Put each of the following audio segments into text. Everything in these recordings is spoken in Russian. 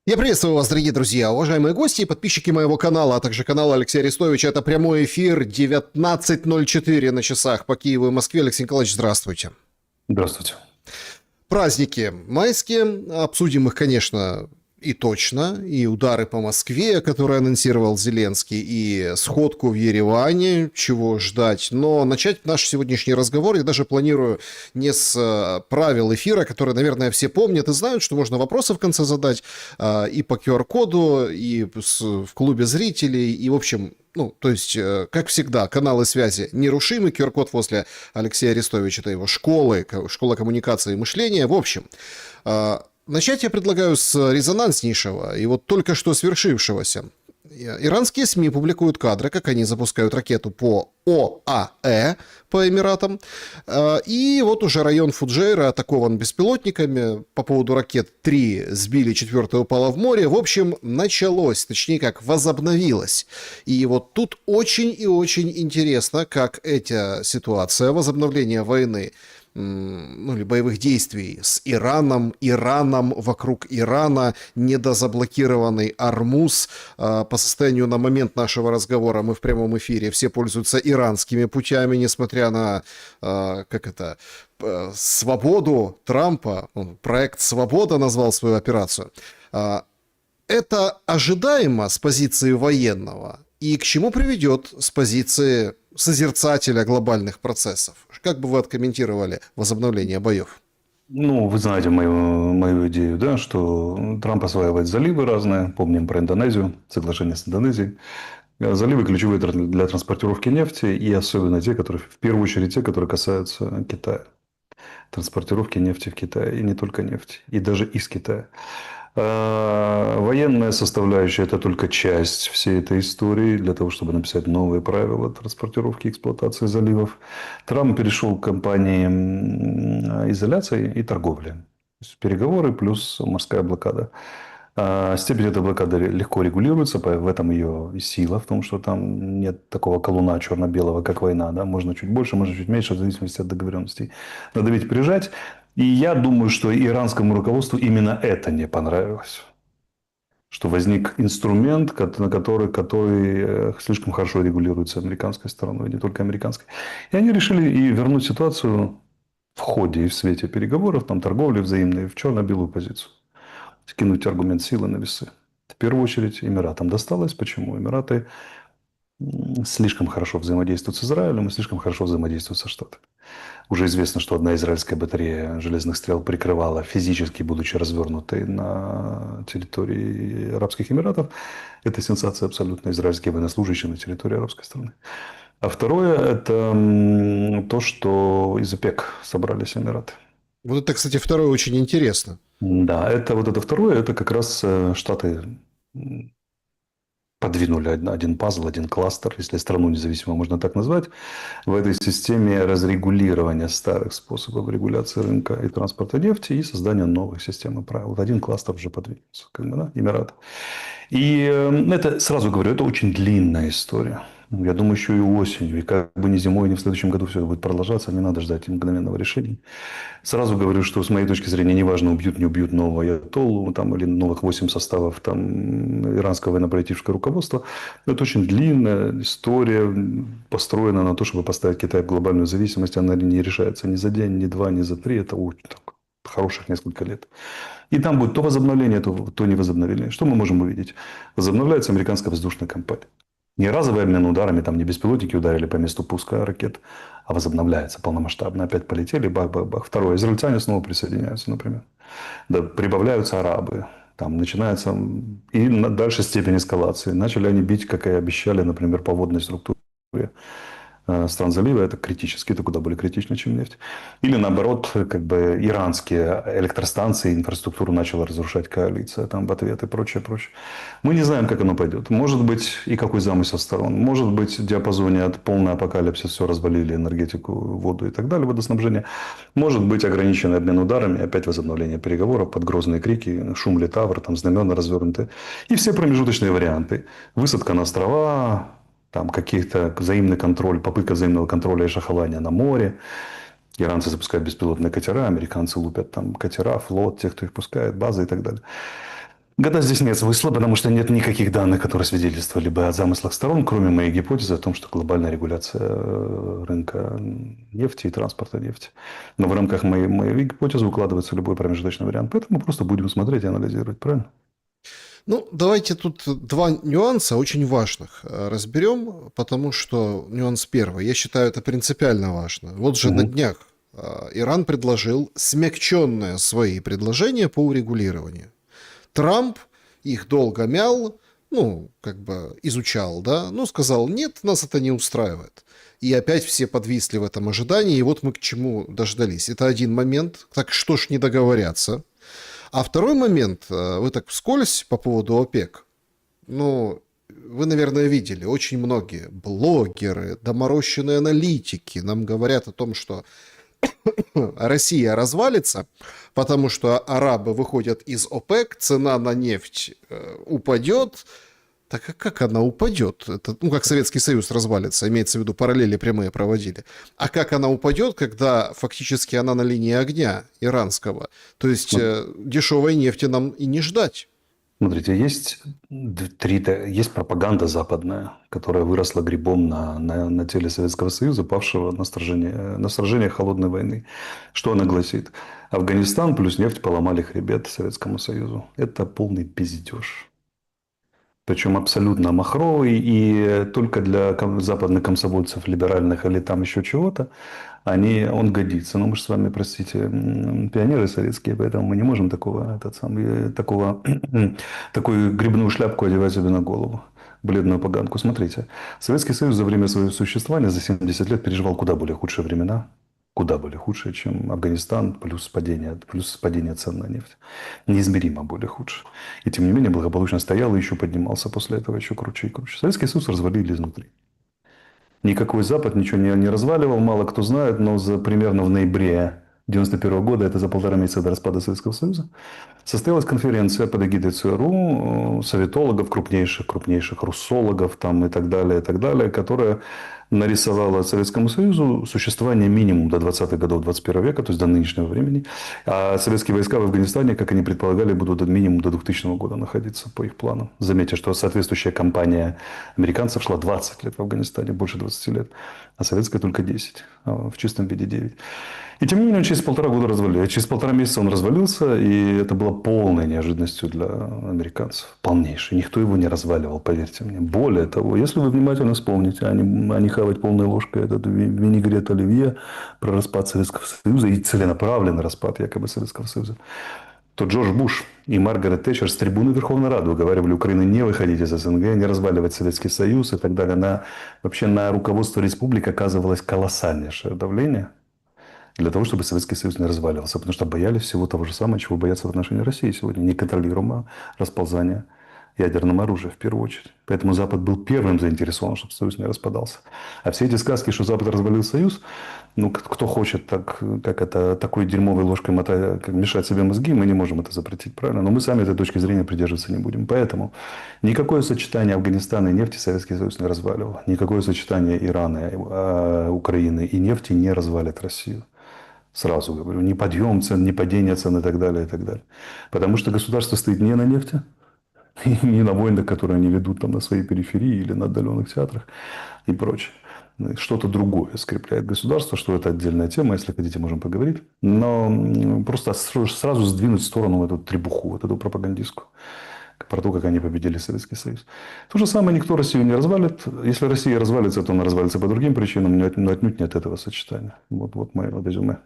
Я приветствую вас, дорогие друзья, уважаемые гости и подписчики моего канала, а также канала Алексея Арестовича. Это прямой эфир 19:04 на часах по Киеву и Москве. Алексей Николаевич, здравствуйте. Здравствуйте. Праздники майские. Обсудим их, конечно, и точно. И удары по Москве, которые анонсировал Зеленский, и сходку в Ереване, чего ждать. Но начать наш сегодняшний разговор я даже планирую не с правил эфира, которые, наверное, все помнят и знают, что можно вопросы в конце задать и по QR-коду, и в клубе зрителей, и, в общем, ну, то есть, как всегда, каналы связи нерушимы, QR-код возле Алексея Арестовича, это его школа коммуникации и мышления. В общем, начать я предлагаю с резонанснейшего и вот только что свершившегося. Иранские СМИ публикуют кадры, как они запускают ракету по ОАЭ, по Эмиратам. И вот уже район Фуджейра атакован беспилотниками. По поводу ракет 3 сбили, 4 упала в море. В общем, началось, точнее как, возобновилось. И вот тут очень и очень интересно, как эта ситуация, возобновление войны, ну, или боевых действий с Ираном вокруг Ирана, недозаблокированный Ормуз. По состоянию на момент нашего разговора, мы в прямом эфире, все пользуются иранскими путями, несмотря на, свободу Трампа. Проект «Свобода» назвал свою операцию. Это ожидаемо с позиции военного? И к чему приведет с позиции созерцателя глобальных процессов? Как бы вы откомментировали возобновление боев? Ну, вы знаете мою идею, да, что Трамп осваивает заливы разные. Помним про Индонезию, соглашение с Индонезией. Заливы ключевые для транспортировки нефти, и особенно те, которые, в первую очередь, те, которые касаются Китая. Транспортировки нефти в Китае, и не только нефти, и даже из Китая. Военная составляющая – это только часть всей этой истории для того, чтобы написать новые правила транспортировки и эксплуатации заливов. Трамп перешел к кампании изоляции и торговли. То есть переговоры плюс морская блокада. Степень этой блокады легко регулируется, в этом ее и сила, в том, что там нет такого колуна черно-белого, как война. Да? Можно чуть больше, можно чуть меньше, в зависимости от договоренностей. Надавить, прижать. И я думаю, что иранскому руководству именно это не понравилось. Что возник инструмент, который слишком хорошо регулируется американской стороной, не только американской. И они решили и вернуть ситуацию в ходе и в свете переговоров, там, торговли взаимной, в черно-белую позицию. Скинуть аргумент силы на весы. В первую очередь Эмиратам досталось. Почему? Эмираты слишком хорошо взаимодействуют с Израилем и слишком хорошо взаимодействуют со Штатами. Уже известно, что одна израильская батарея железных стрел прикрывала, физически будучи развернутой на территории Арабских Эмиратов. Это сенсация абсолютно. Израильские военнослужащие на территории арабской страны. А второе – это то, что из ОПЕК собрались Эмираты. Вот это, кстати, второе очень интересно. Да, это вот это второе, это как раз Штаты подвинули один пазл, один кластер, если страну независимо можно так назвать, в этой системе разрегулирования старых способов регуляции рынка и транспорта нефти и создания новых систем и правил. Вот один кластер уже подвинулся, как бы, да, Эмираты. И это, сразу говорю, это очень длинная история. Я думаю, еще и осенью, и как бы не зимой, не в следующем году все это будет продолжаться, не надо ждать мгновенного решения. Сразу говорю, что с моей точки зрения, неважно, убьют, не убьют нового аятоллу там, или новых 8 составов там, иранского военно-политического руководства. Это очень длинная история, построена на то, чтобы поставить Китай в глобальную зависимость. Она не решается ни за день, ни два, ни за три. Это очень хороших несколько лет. И там будет то возобновление, то невозобновление. Что мы можем увидеть? Возобновляется американская воздушная кампания. Не разовые обмен ударами, там не беспилотники ударили по месту пуска ракет, а возобновляется полномасштабно. Опять полетели, бах-бах-бах. Второе. Израильтяне снова присоединяются, например. Да, прибавляются арабы. Там начинается и дальше степень эскалации. Начали они бить, как и обещали, например, по водной структуре стран залива. Это критически, это куда более критично, чем нефть. Или наоборот, как бы иранские электростанции, инфраструктуру начала разрушать коалиция там в ответ и прочее, прочее. Мы не знаем, как оно пойдет. Может быть, и какой замысел сторон. Может быть, в диапазоне от полный апокалипсис все развалили, энергетику, воду и так далее, водоснабжение. Может быть, ограниченный обмен ударами, опять возобновление переговоров под грозные крики, шум литавр, там знамена развернуты. И все промежуточные варианты. Высадка на острова, там каких-то взаимный контроль, попытка взаимного контроля и шахования на море. Иранцы запускают беспилотные катера, американцы лупят там катера, флот, тех, кто их пускает, базы и так далее. Гадать здесь нет смысла, потому что нет никаких данных, которые свидетельствовали бы о замыслах сторон, кроме моей гипотезы о том, что глобальная регуляция рынка нефти и транспорта нефти. Но в рамках моей гипотезы укладывается любой промежуточный вариант. Поэтому мы просто будем смотреть и анализировать, правильно? Ну, давайте тут два нюанса очень важных разберем, потому что нюанс первый, я считаю, это принципиально важно. Вот же на Мгм. днях Иран предложил смягченные свои предложения по урегулированию. Трамп их долго мял, ну, как бы изучал, да, ну, сказал, нет, нас это не устраивает. И опять все подвисли в этом ожидании, и вот мы к чему дождались. Это один момент, так что ж не договорятся. А второй момент, вы так вскользь по поводу ОПЕК. Ну, вы, наверное, видели, очень многие блогеры, доморощенные аналитики нам говорят о том, что Россия развалится, потому что арабы выходят из ОПЕК, цена на нефть упадет. Так а как она упадет? Это, ну, как Советский Союз развалится, имеется в виду, параллели прямые проводили. А как она упадет, когда фактически она на линии огня иранского? То есть дешевой нефти нам и не ждать. Смотрите, есть пропаганда западная, которая выросла грибом на теле Советского Союза, павшего на сражениях холодной войны. Что она гласит? Афганистан плюс нефть поломали хребет Советскому Союзу. Это полный пиздеж. Причем абсолютно махровый, и только для западных комсомольцев, либеральных или там еще чего-то, он годится. Но мы же с вами, простите, пионеры советские, поэтому мы не можем такую грибную шляпку одевать себе на голову. Бледную поганку. Смотрите, Советский Союз за время своего существования, за 70 лет, переживал куда более худшие времена. Куда более худшие, чем Афганистан, плюс падение цен на нефть. Неизмеримо более худшие. И тем не менее благополучно стоял и еще поднимался после этого еще круче и круче. Советский Союз развалили изнутри. Никакой Запад ничего не разваливал, мало кто знает, но примерно в ноябре 1991 года, это за 1,5 месяца до распада Советского Союза, состоялась конференция под эгидой ЦРУ, советологов, крупнейших руссологов там, и так далее, которая нарисовала Советскому Союзу существование минимум до 20-х годов 21 века, то есть до нынешнего времени. А советские войска в Афганистане, как они предполагали, будут минимум до 2000 года находиться по их планам. Заметьте, что соответствующая кампания американцев шла 20 лет в Афганистане, больше 20 лет, а советская только 10, а в чистом виде 9. И тем не менее, он через 1,5 года развалился. Через 1,5 месяца он развалился, и это было полной неожиданностью для американцев. Полнейшей. Никто его не разваливал, поверьте мне. Более того, если вы внимательно вспомните, а не хавать полной ложкой этот винегрет оливье про распад Советского Союза и целенаправленный распад якобы Советского Союза, то Джордж Буш и Маргарет Тэтчер с трибуны Верховной Рады уговаривали Украину не выходить из СНГ, не разваливать Советский Союз и так далее. Вообще на руководство республик оказывалось колоссальнейшее давление для того, чтобы Советский Союз не разваливался. Потому что боялись всего того же самого, чего боятся в отношении России сегодня. Неконтролируемого расползания ядерным оружием в первую очередь. Поэтому Запад был первым заинтересован, чтобы Союз не распадался. А все эти сказки, что Запад развалил Союз, ну, кто хочет такой дерьмовой ложкой мешать себе мозги, мы не можем это запретить, правильно? Но мы сами этой точки зрения придерживаться не будем. Поэтому никакое сочетание Афганистана и нефти Советский Союз не разваливал. Никакое сочетание Ирана, Украины и нефти не развалит Россию. Сразу говорю, ни подъем цен, ни падение цен и так далее, и так далее. Потому что государство стоит не на нефти, и не на войнах, которые они ведут там на своей периферии или на отдаленных театрах и прочее. Что-то другое скрепляет государство, что это отдельная тема, если хотите, можем поговорить. Но просто сразу сдвинуть в сторону эту требуху, вот эту пропагандистскую, про то, как они победили Советский Союз. То же самое никто Россию не развалит. Если Россия развалится, то она развалится по другим причинам, но отнюдь не от этого сочетания. Вот мое резюме.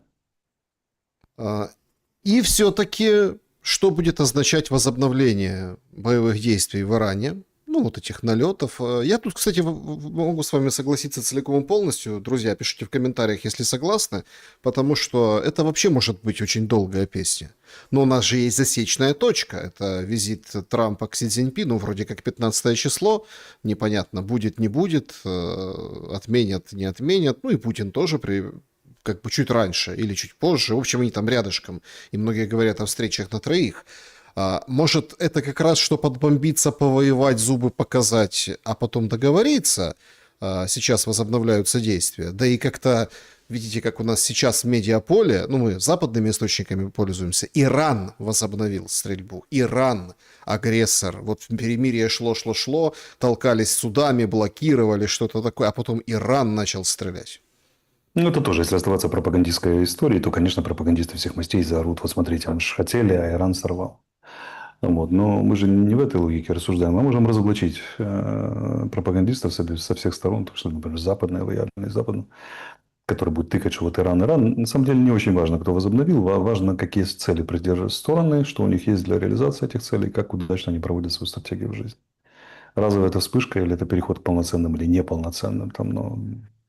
И все-таки, что будет означать возобновление боевых действий в Иране? Ну, вот этих налетов. Я тут, кстати, могу с вами согласиться целиком и полностью. Друзья, пишите в комментариях, если согласны, потому что это вообще может быть очень долгая песня. Но у нас же есть засечная точка. Это визит Трампа к Си Цзиньпину, вроде как 15 число. Непонятно, будет, не будет, отменят, не отменят. Ну и Путин тоже как бы чуть раньше или чуть позже. В общем, они там рядышком. И многие говорят о встречах на троих. Может, это как раз, что подбомбиться, повоевать, зубы показать, а потом договориться. сейчас возобновляются действия. Да и как-то, видите, как у нас сейчас в медиаполе, ну, мы западными источниками пользуемся, Иран возобновил стрельбу. Иран, агрессор. Вот перемирие шло, толкались судами, блокировали, что-то такое, а потом Иран начал стрелять. Ну, это тоже, если оставаться пропагандистской историей, то, конечно, пропагандисты всех мастей заорут. Вот смотрите, мы же хотели, а Иран сорвал. Вот. Но мы же не в этой логике рассуждаем. Мы можем разоблачить пропагандистов со всех сторон, то, что, например, западные, лояльные западные, который будет тыкать, что вот Иран, Иран. На самом деле не очень важно, кто возобновил. Важно, какие цели придерживают стороны, что у них есть для реализации этих целей, как удачно они проводят свою стратегию в жизни. Разовая это вспышка или это переход к полноценным или неполноценным, там, но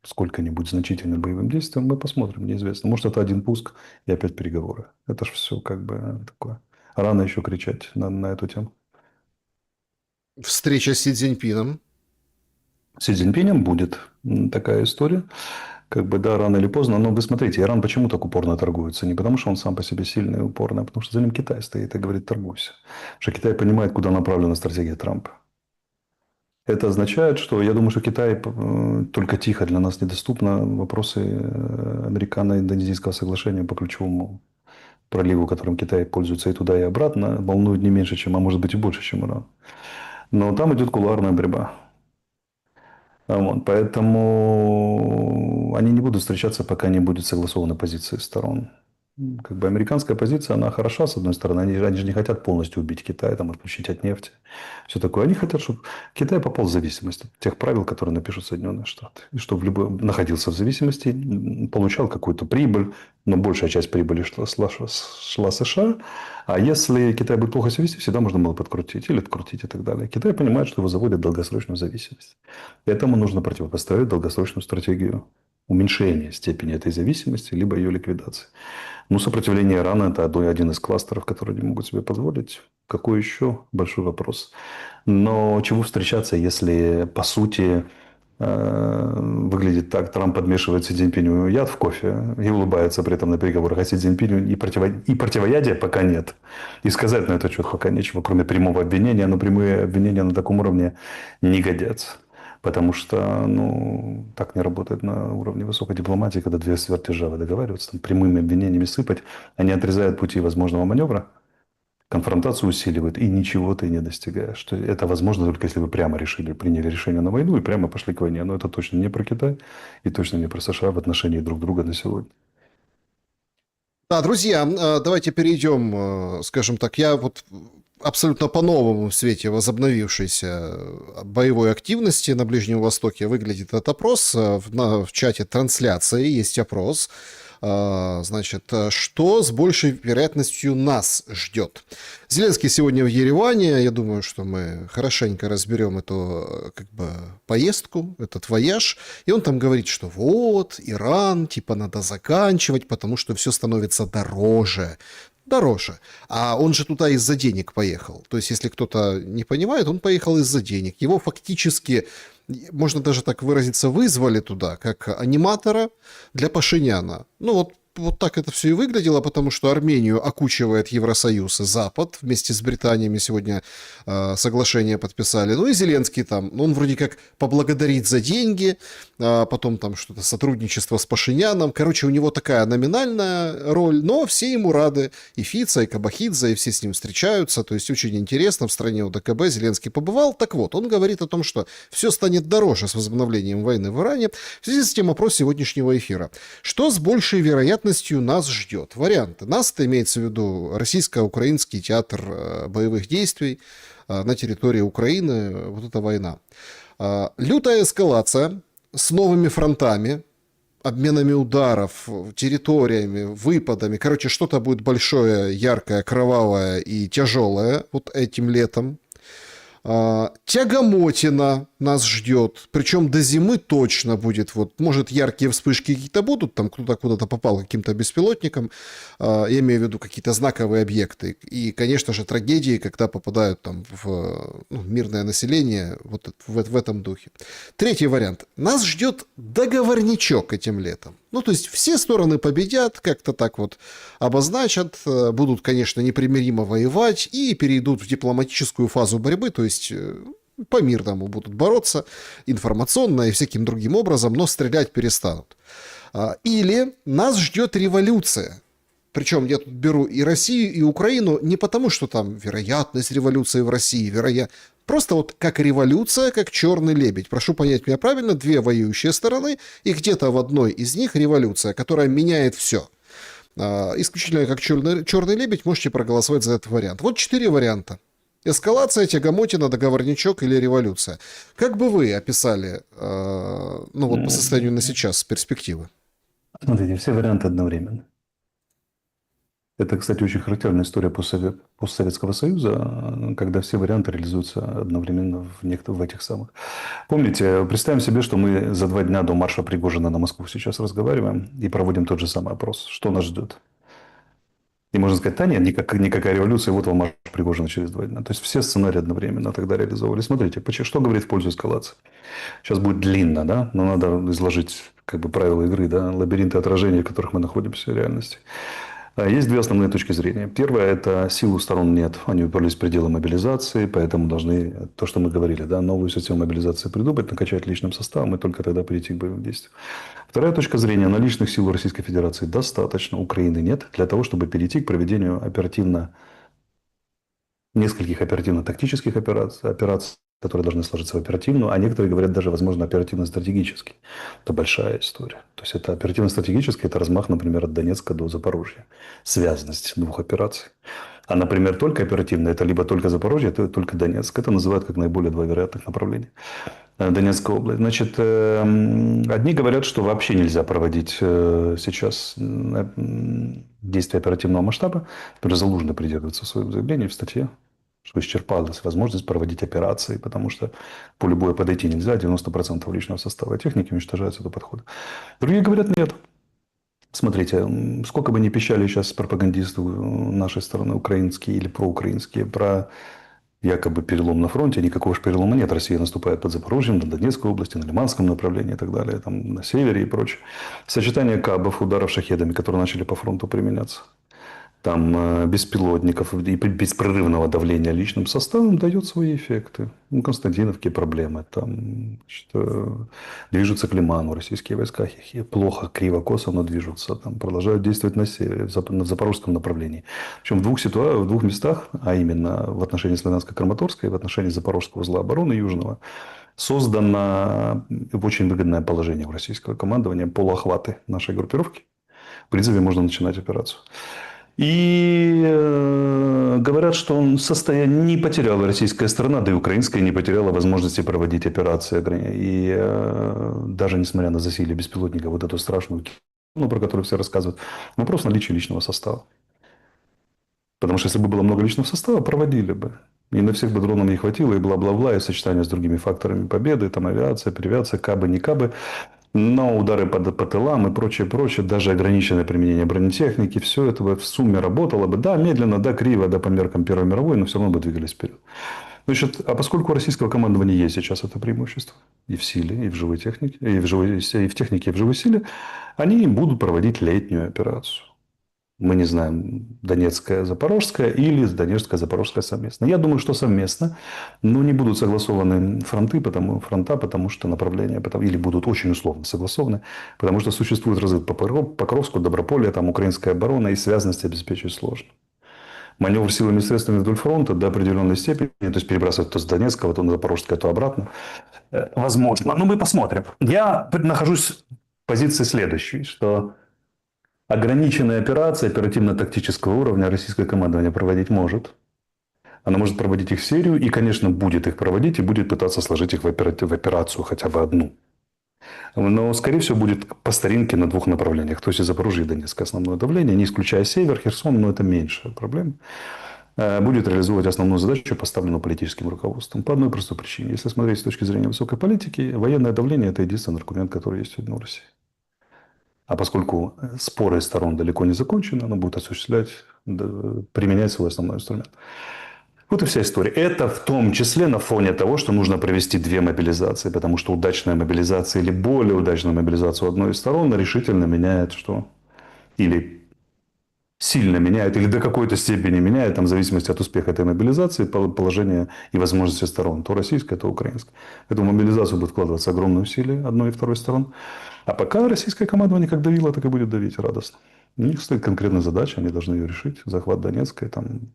сколько-нибудь значительным боевым действиям, мы посмотрим, неизвестно. Может, это один пуск и опять переговоры. Это же все как бы такое. Рано еще кричать на эту тему. Встреча с Си Цзиньпином. С Си Цзиньпинем будет такая история. Как бы, да, рано или поздно. Но вы смотрите, Иран почему так упорно торгуется? Не потому, что он сам по себе сильный и упорный, а потому, что за ним Китай стоит и говорит, торгуйся. Потому что Китай понимает, куда направлена стратегия Трампа. Это означает, что я думаю, что Китай только тихо для нас недоступно. Вопросы американо-индонезийского соглашения по ключевому проливу, которым Китай пользуется и туда, и обратно, волнуют не меньше, чем, а может быть и больше, чем Иран. Но там идет кулуарная борьба. Вот, поэтому они не будут встречаться, пока не будет согласована позиция сторон. Как бы американская позиция, она хороша, с одной стороны. Они же не хотят полностью убить Китай, там, отключить от нефти. Все такое. Они хотят, чтобы Китай попал в зависимость от тех правил, которые напишут Соединенные Штаты. И чтобы находился в зависимости, получал какую-то прибыль, но большая часть прибыли шла США. А если Китай будет плохо себя вести, всегда можно было подкрутить или открутить и так далее. Китай понимает, что его заводят в долгосрочную зависимость. Этому нужно противопоставить долгосрочную стратегию уменьшения степени этой зависимости, либо ее ликвидации. Ну, сопротивление Ирана – это один из кластеров, которые они могут себе позволить. Какой еще? Большой вопрос. Но чего встречаться, если, по сути, выглядит так, Трамп подмешивает Си Цзиньпиню яд в кофе и улыбается при этом на переговорах, а Си Цзиньпиню и противоядия пока нет. И сказать на этот счет пока нечего, кроме прямого обвинения. Но прямые обвинения на таком уровне не годятся. Потому что, ну, так не работает на уровне высокой дипломатии, когда две сверхдержавы договариваются, там, прямыми обвинениями сыпать, они отрезают пути возможного маневра, конфронтацию усиливают, и ничего ты не достигаешь. Что это возможно только если вы прямо приняли решение на войну и прямо пошли к войне. Но это точно не про Китай и точно не про США в отношении друг друга на сегодня. Да, друзья, давайте перейдем, скажем так, я вот абсолютно по-новому в свете возобновившейся боевой активности на Ближнем Востоке выглядит этот опрос. В чате трансляции есть опрос. Значит, что с большей вероятностью нас ждет? Зеленский сегодня в Ереване. Я думаю, что мы хорошенько разберем эту как бы поездку, этот вояж. И он там говорит, что вот, Иран, типа надо заканчивать, потому что все становится дороже. А он же туда из-за денег поехал. То есть, если кто-то не понимает, он поехал из-за денег. Его фактически, можно даже так выразиться, вызвали туда, как аниматора для Пашиняна. Ну вот так это все и выглядело, потому что Армению окучивает Евросоюз и Запад. Вместе с Британиями сегодня соглашение подписали. Ну и Зеленский там, он вроде как поблагодарит за деньги, потом там что-то сотрудничество с Пашиняном. Короче, у него такая номинальная роль, но все ему рады. И Фица, и Кабахидзе, и все с ним встречаются. То есть очень интересно, в стране ОДКБ Зеленский побывал. Так вот, он говорит о том, что все станет дороже с возобновлением войны в Иране. В связи с тем вопрос сегодняшнего эфира. Что с большей вероятностью нас ждет? Варианты. Нас, это имеется в виду российско-украинский театр боевых действий на территории Украины, вот эта война. Лютая эскалация с новыми фронтами, обменами ударов, территориями, выпадами. Короче, что-то будет большое, яркое, кровавое и тяжелое вот этим летом. Тягомотина нас ждет, причем до зимы точно будет, вот, может, яркие вспышки какие-то будут, там кто-то куда-то попал каким-то беспилотником, я имею в виду какие-то знаковые объекты, и, конечно же, трагедии, когда попадают там в мирное население, вот в этом духе. Третий вариант. Нас ждет договорничок этим летом. Ну, то есть все стороны победят, как-то так вот обозначат, будут, конечно, непримиримо воевать и перейдут в дипломатическую фазу борьбы, то есть по-мирному будут бороться, информационно и всяким другим образом, но стрелять перестанут. Или нас ждет революция. Причем я тут беру и Россию, и Украину не потому, что там вероятность революции в России, просто вот как революция, как черный лебедь. Прошу понять меня правильно, две воюющие стороны, и где-то в одной из них революция, которая меняет все. Исключительно как черный лебедь можете проголосовать за этот вариант. Вот 4 варианта. Эскалация, тягомотина, договорничок или революция. Как бы вы описали, ну вот по состоянию на сейчас, перспективы? Смотрите, все варианты одновременно. Это, кстати, очень характерная история постсоветского союза, когда все варианты реализуются одновременно в этих самых. Помните, представим себе, что мы за 2 дня до марша Пригожина на Москву сейчас разговариваем и проводим тот же самый опрос. Что нас ждет? И можно сказать, да нет, никакая революция, вот вам марш Пригожина через 2 дня. То есть все сценарии одновременно тогда реализовывали. Смотрите, что говорит в пользу эскалации? Сейчас будет длинно, да, но надо изложить как бы правила игры, да, лабиринты отражений, в которых мы находимся в реальности. Есть 2 основные точки зрения. Первая – это сил у сторон нет. Они уперлись в пределы мобилизации, поэтому должны, то, что мы говорили, да, новую систему мобилизации придумать, накачать личным составом и только тогда перейти к боевым действиям. Вторая точка зрения – наличных сил у Российской Федерации достаточно, Украины нет, для того, чтобы перейти к проведению нескольких оперативно-тактических операций, которые должны сложиться в оперативную, а некоторые говорят даже, возможно, оперативно-стратегически. Это большая история. То есть, это оперативно-стратегически, это размах, например, от Донецка до Запорожья. Связанность 2 операций. А, например, только оперативно, это либо только Запорожье, это только Донецк. Это называют как наиболее 2 вероятных направления. Донецкая область. Значит, одни говорят, что вообще нельзя проводить сейчас действия оперативного масштаба. Например, Залужный придерживается в своем заявлении в статье, что исчерпалась возможность проводить операции, потому что в поле боя подойти нельзя, 90% личного состава техники уничтожается до подхода. Другие говорят, нет. Смотрите, сколько бы ни пищали сейчас пропагандисты нашей стороны, украинские или проукраинские, про якобы перелом на фронте, никакого же перелома нет. Россия наступает под Запорожьем, на Донецкой области, на Лиманском направлении и так далее, там на севере и прочее. Сочетание кабов, ударов шахедами, которые начали по фронту применяться, там беспилотников и беспрерывного давления личным составом дает свои эффекты. Ну, Константиновке проблемы. Там движутся к Лиману российские войска. Плохо, криво, косо, но движутся. Там продолжают действовать на севере, на запорожском направлении. Причем в 2 местах, а именно в отношении Славянско-Краматорска и в отношении Запорожского узла обороны Южного, создано очень выгодное положение у российского командования, полуохваты нашей группировки. В принципе, можно начинать операцию. И говорят, что не потеряла российская сторона, да и украинская не потеряла возможности проводить операции. И даже несмотря на засилие беспилотников, вот эту страшную, про которую все рассказывают, вопрос наличия личного состава. Потому что если бы было много личного состава, проводили бы. И на всех бы дронов не хватило, и бла-бла-бла, и сочетание с другими факторами победы, там авиация, перевиация, кабы, не кабы. Но удары по тылам и прочее, даже ограниченное применение бронетехники, все это в сумме работало бы. Да, медленно, да, криво, да, по меркам Первой мировой, но все равно бы двигались вперед. Значит, а поскольку у российского командования есть сейчас это преимущество и в силе, и в живой технике, и в технике, и в живой силе, они будут проводить летнюю операцию. Мы не знаем, Донецкая, Запорожская или Донецкая, Запорожская совместно. Я думаю, что совместно, но не будут согласованы фронта, потому что направления, или будут очень условно согласованы, потому что существует разрыв по Покровску, Доброполье, там украинская оборона, и связанность обеспечить сложно. Маневр силами и средствами вдоль фронта до определенной степени, то есть перебрасывать то с Донецкого, то на Запорожское, то обратно, возможно. Но мы посмотрим. Я нахожусь в позиции следующей, что ограниченные операции оперативно-тактического уровня российское командование проводить может. Она может проводить их в серию и, конечно, будет их проводить и будет пытаться сложить их в операцию хотя бы одну. Но, скорее всего, будет по старинке на 2 направлениях. То есть, и Запорожье, и Донецк основное давление, не исключая север, Херсон, но это меньшая проблема. Будет реализовывать основную задачу, поставленную политическим руководством. По одной простой причине. Если смотреть с точки зрения высокой политики, военное давление – это единственный аргумент, который есть у России. А поскольку споры сторон далеко не закончены, оно будет применять свой основной инструмент. Вот и вся история. Это в том числе на фоне того, что нужно провести 2 мобилизации, потому что удачная мобилизация или более удачная мобилизация у одной из сторон решительно меняет что? Или сильно меняет или до какой-то степени меняет, там, в зависимости от успеха этой мобилизации, положение и возможности сторон, то российская, то украинская. Эту мобилизацию будет вкладываться огромные усилия одной и второй сторон. А пока российское командование как давило, так и будет давить радостно. У них стоит конкретная задача, они должны ее решить. Захват Донецка, там,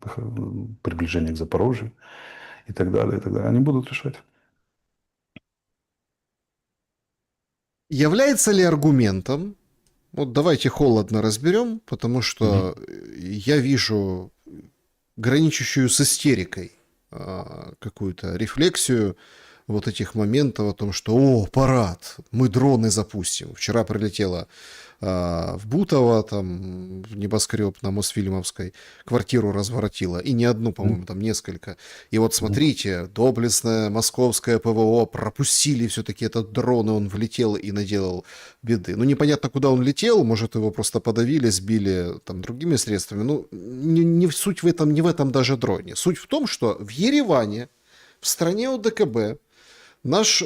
приближение к Запорожью и так далее, и так далее. Они будут решать. Является ли аргументом, вот давайте холодно разберем, потому что я вижу граничащую с истерикой какую-то рефлексию вот этих моментов о том, что «О, парад, мы дроны запустим». Вчера прилетело в Бутово, там, в небоскреб на Мосфильмовской, квартиру разворотило, и не одну, по-моему, там несколько. И вот смотрите, доблестное московское ПВО пропустили все-таки этот дрон, и он влетел и наделал беды. Ну, непонятно, куда он летел, может, его просто подавили, сбили там другими средствами. Ну, не суть в этом, не в этом даже дроне. Суть в том, что в Ереване, в стране ОДКБ, наш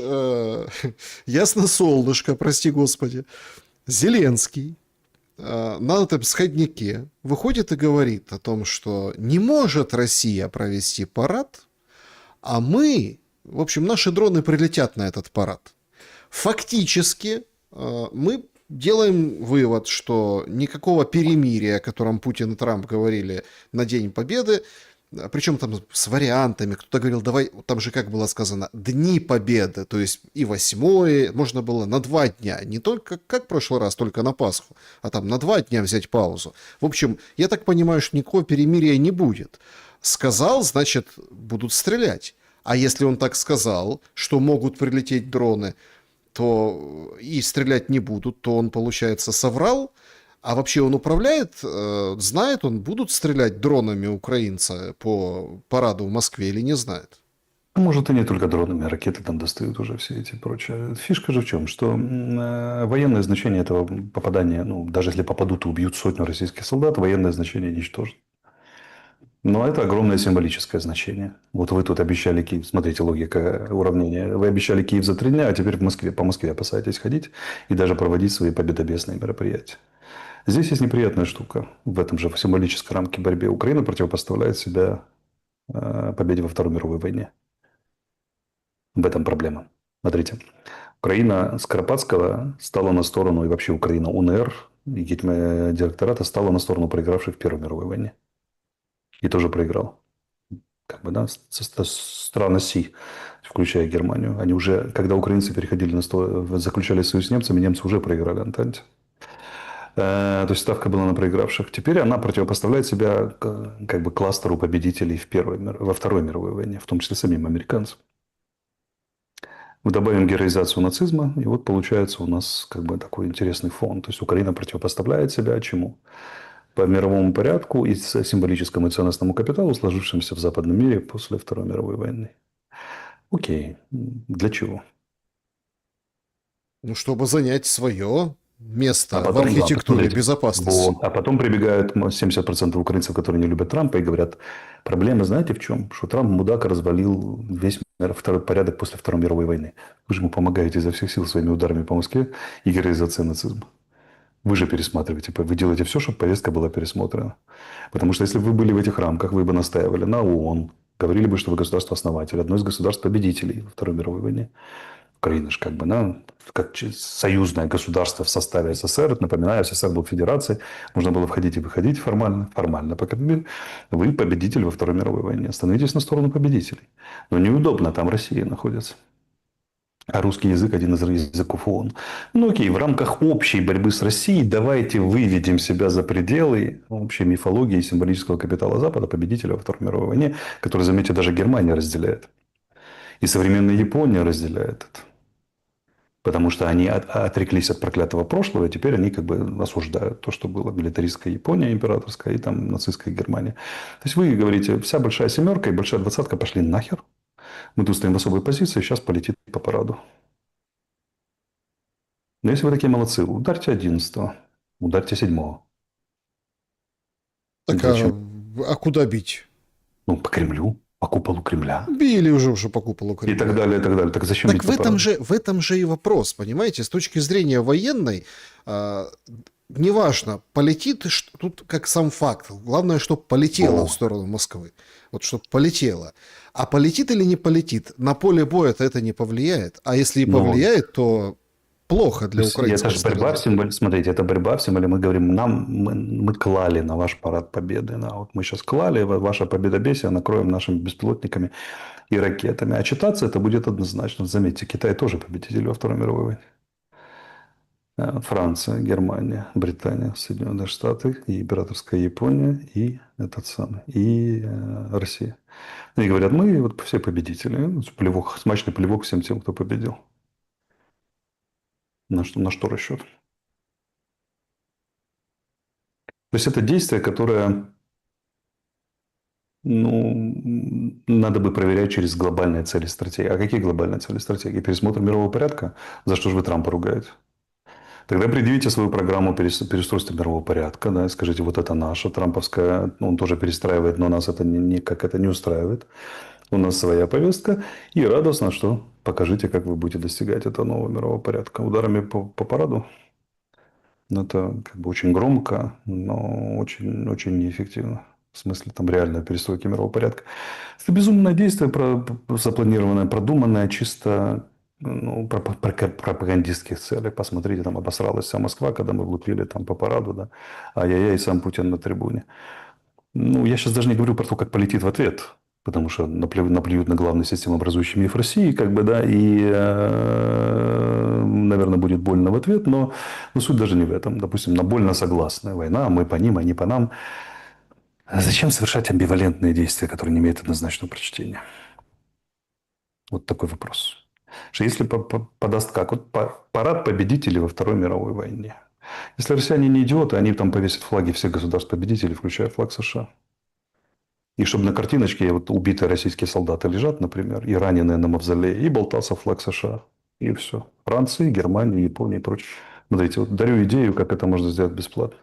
ясно-солнышко, прости господи, Зеленский на этом сходнике выходит и говорит о том, что не может Россия провести парад, а мы, в общем, наши дроны прилетят на этот парад. Фактически мы делаем вывод, что никакого перемирия, о котором Путин и Трамп говорили на День Победы, причем там с вариантами, кто-то говорил, давай, там же как было сказано, Дни Победы, то есть и 8 можно было на 2 дня, не только как в прошлый раз, только на Пасху, а там на 2 дня взять паузу. В общем, я так понимаю, что никакого перемирия не будет. Сказал, значит, будут стрелять. А если он так сказал, что могут прилететь дроны, то и стрелять не будут, то он, получается, соврал. А вообще он управляет, знает он, будут стрелять дронами украинцы по параду в Москве или не знает? Может, и не только дронами, ракеты там достают уже все эти прочее. Фишка же в чем, что военное значение этого попадания, ну, даже если попадут и убьют сотню российских солдат, военное значение ничтожно. Но это огромное символическое значение. Вот вы тут обещали Киев, смотрите, логика уравнения. Вы обещали Киев за 3 дня, а теперь по Москве опасаетесь ходить и даже проводить свои победобесные мероприятия. Здесь есть неприятная штука. В этом же в символической рамке борьбе Украина противопоставляет себя победе во Второй мировой войне. В этом проблема. Смотрите. Украина Скоропадского стала на сторону, и вообще Украина УНР, и директората стала на сторону проигравшей в Первой мировой войне. И тоже проиграл. Как бы, да, страны Си, включая Германию. Они уже, когда украинцы переходили заключали союз с немцами, немцы уже проиграли Антанте. То есть ставка была на проигравших. Теперь она противопоставляет себя как бы кластеру победителей во Второй мировой войне, в том числе самим американцам. Мы добавим героизацию нацизма, и вот получается у нас как бы такой интересный фон. То есть Украина противопоставляет себя чему? По мировому порядку и символическому и ценностному капиталу, сложившемуся в западном мире после Второй мировой войны. Окей. Для чего? Ну, чтобы занять свое место А в потом, архитектуре да, безопасности. вот. А потом прибегают 70% украинцев, которые не любят Трампа, и говорят, проблема знаете в чем? Что Трамп мудак развалил весь второй порядок после Второй мировой войны. Вы же ему помогаете изо всех сил своими ударами по Москве и героизацией нацизма. Вы же пересматриваете, вы делаете все, чтобы повестка была пересмотрена. Потому что если бы вы были в этих рамках, вы бы настаивали на ООН, говорили бы, что вы государство-основатель, одно из государств-победителей во Второй мировой войне. Украина же как бы, да, как союзное государство в составе СССР. Напоминаю, СССР был федерацией. Можно было входить и выходить формально. Формально, пока вы победитель во Второй мировой войне. Становитесь на сторону победителей. Но неудобно, там Россия находится. А русский язык один из языков ООН. Ну окей, в рамках общей борьбы с Россией давайте выведем себя за пределы общей мифологии и символического капитала Запада, победителя во Второй мировой войне, который, заметьте, даже Германия разделяет. И современная Япония разделяет это. Потому что они отреклись от проклятого прошлого, и теперь они как бы осуждают то, что было милитаристская Япония императорская и там нацистская Германия. То есть вы говорите, вся большая семерка и большая двадцатка пошли нахер. Мы тут стоим в особой позиции, сейчас полетит по параду. Но если вы такие молодцы, ударьте 11-го, ударьте 7-го. Так, а куда бить? Ну, по Кремлю, по куполу Кремля. Били уже по куполу Кремля. И так далее, и так далее. Так зачем Так бить по параду? в этом же и вопрос, понимаете? С точки зрения военной, неважно, полетит, тут как сам факт. Главное, чтобы полетело в О, сторону Москвы. Вот чтобы полетело. А полетит или не полетит, на поле боя это не повлияет. А если и ну, повлияет, то плохо то для есть это украинской же борьба в стороны. символе. Смотрите, это борьба в символе. Мы говорим, мы клали на ваш парад победы. Вот мы сейчас клали, ваша победобесие накроем нашими беспилотниками и ракетами. А читаться это будет однозначно. Заметьте, Китай тоже победитель во Второй мировой войне. Франция, Германия, Британия, Соединенные Штаты, и императорская Япония, и этот самый, и Россия. Они говорят, мы вот все победители. Плевок, смачный плевок всем тем, кто победил. На что расчет? То есть это действие, которое, ну, надо бы проверять через глобальные цели стратегии. А какие глобальные цели стратегии? Пересмотр мирового порядка? За что же вы Трампа ругаете? Тогда предъявите свою программу переустройства мирового порядка, да, и скажите, вот это наша трамповская, ну, он тоже перестраивает, но нас это никак это не устраивает. У нас своя повестка, и радостно, что покажите, как вы будете достигать этого нового мирового порядка. Ударами по параду. Это как бы очень громко, но очень, очень неэффективно. В смысле там реальной перестройки мирового порядка. Это безумное действие, запланированное, продуманное, чисто ну, пропагандистских целей. Посмотрите, там обосралась вся Москва, когда мы влупили там по параду, да. Ай-яй-яй, сам Путин на трибуне. Ну, я сейчас даже не говорю про то, как полетит в ответ, потому что наплюют на главную системообразующий миф России, как бы, да, и, наверное, будет больно в ответ, но суть даже не в этом. Допустим, на больно согласная война, мы по ним, они по нам. А зачем совершать амбивалентные действия, которые не имеют однозначного прочтения? Вот такой вопрос. Что если подаст как? Вот парад победителей во Второй мировой войне. Если россияне не идиоты, они там повесят флаги всех государств-победителей, включая флаг США. И чтобы на картиночке вот убитые российские солдаты лежат, например, и раненые на мавзолее, и болтался флаг США. И все. Франции, Германии, Японии и прочее. Смотрите, вот дарю идею, как это можно сделать бесплатно.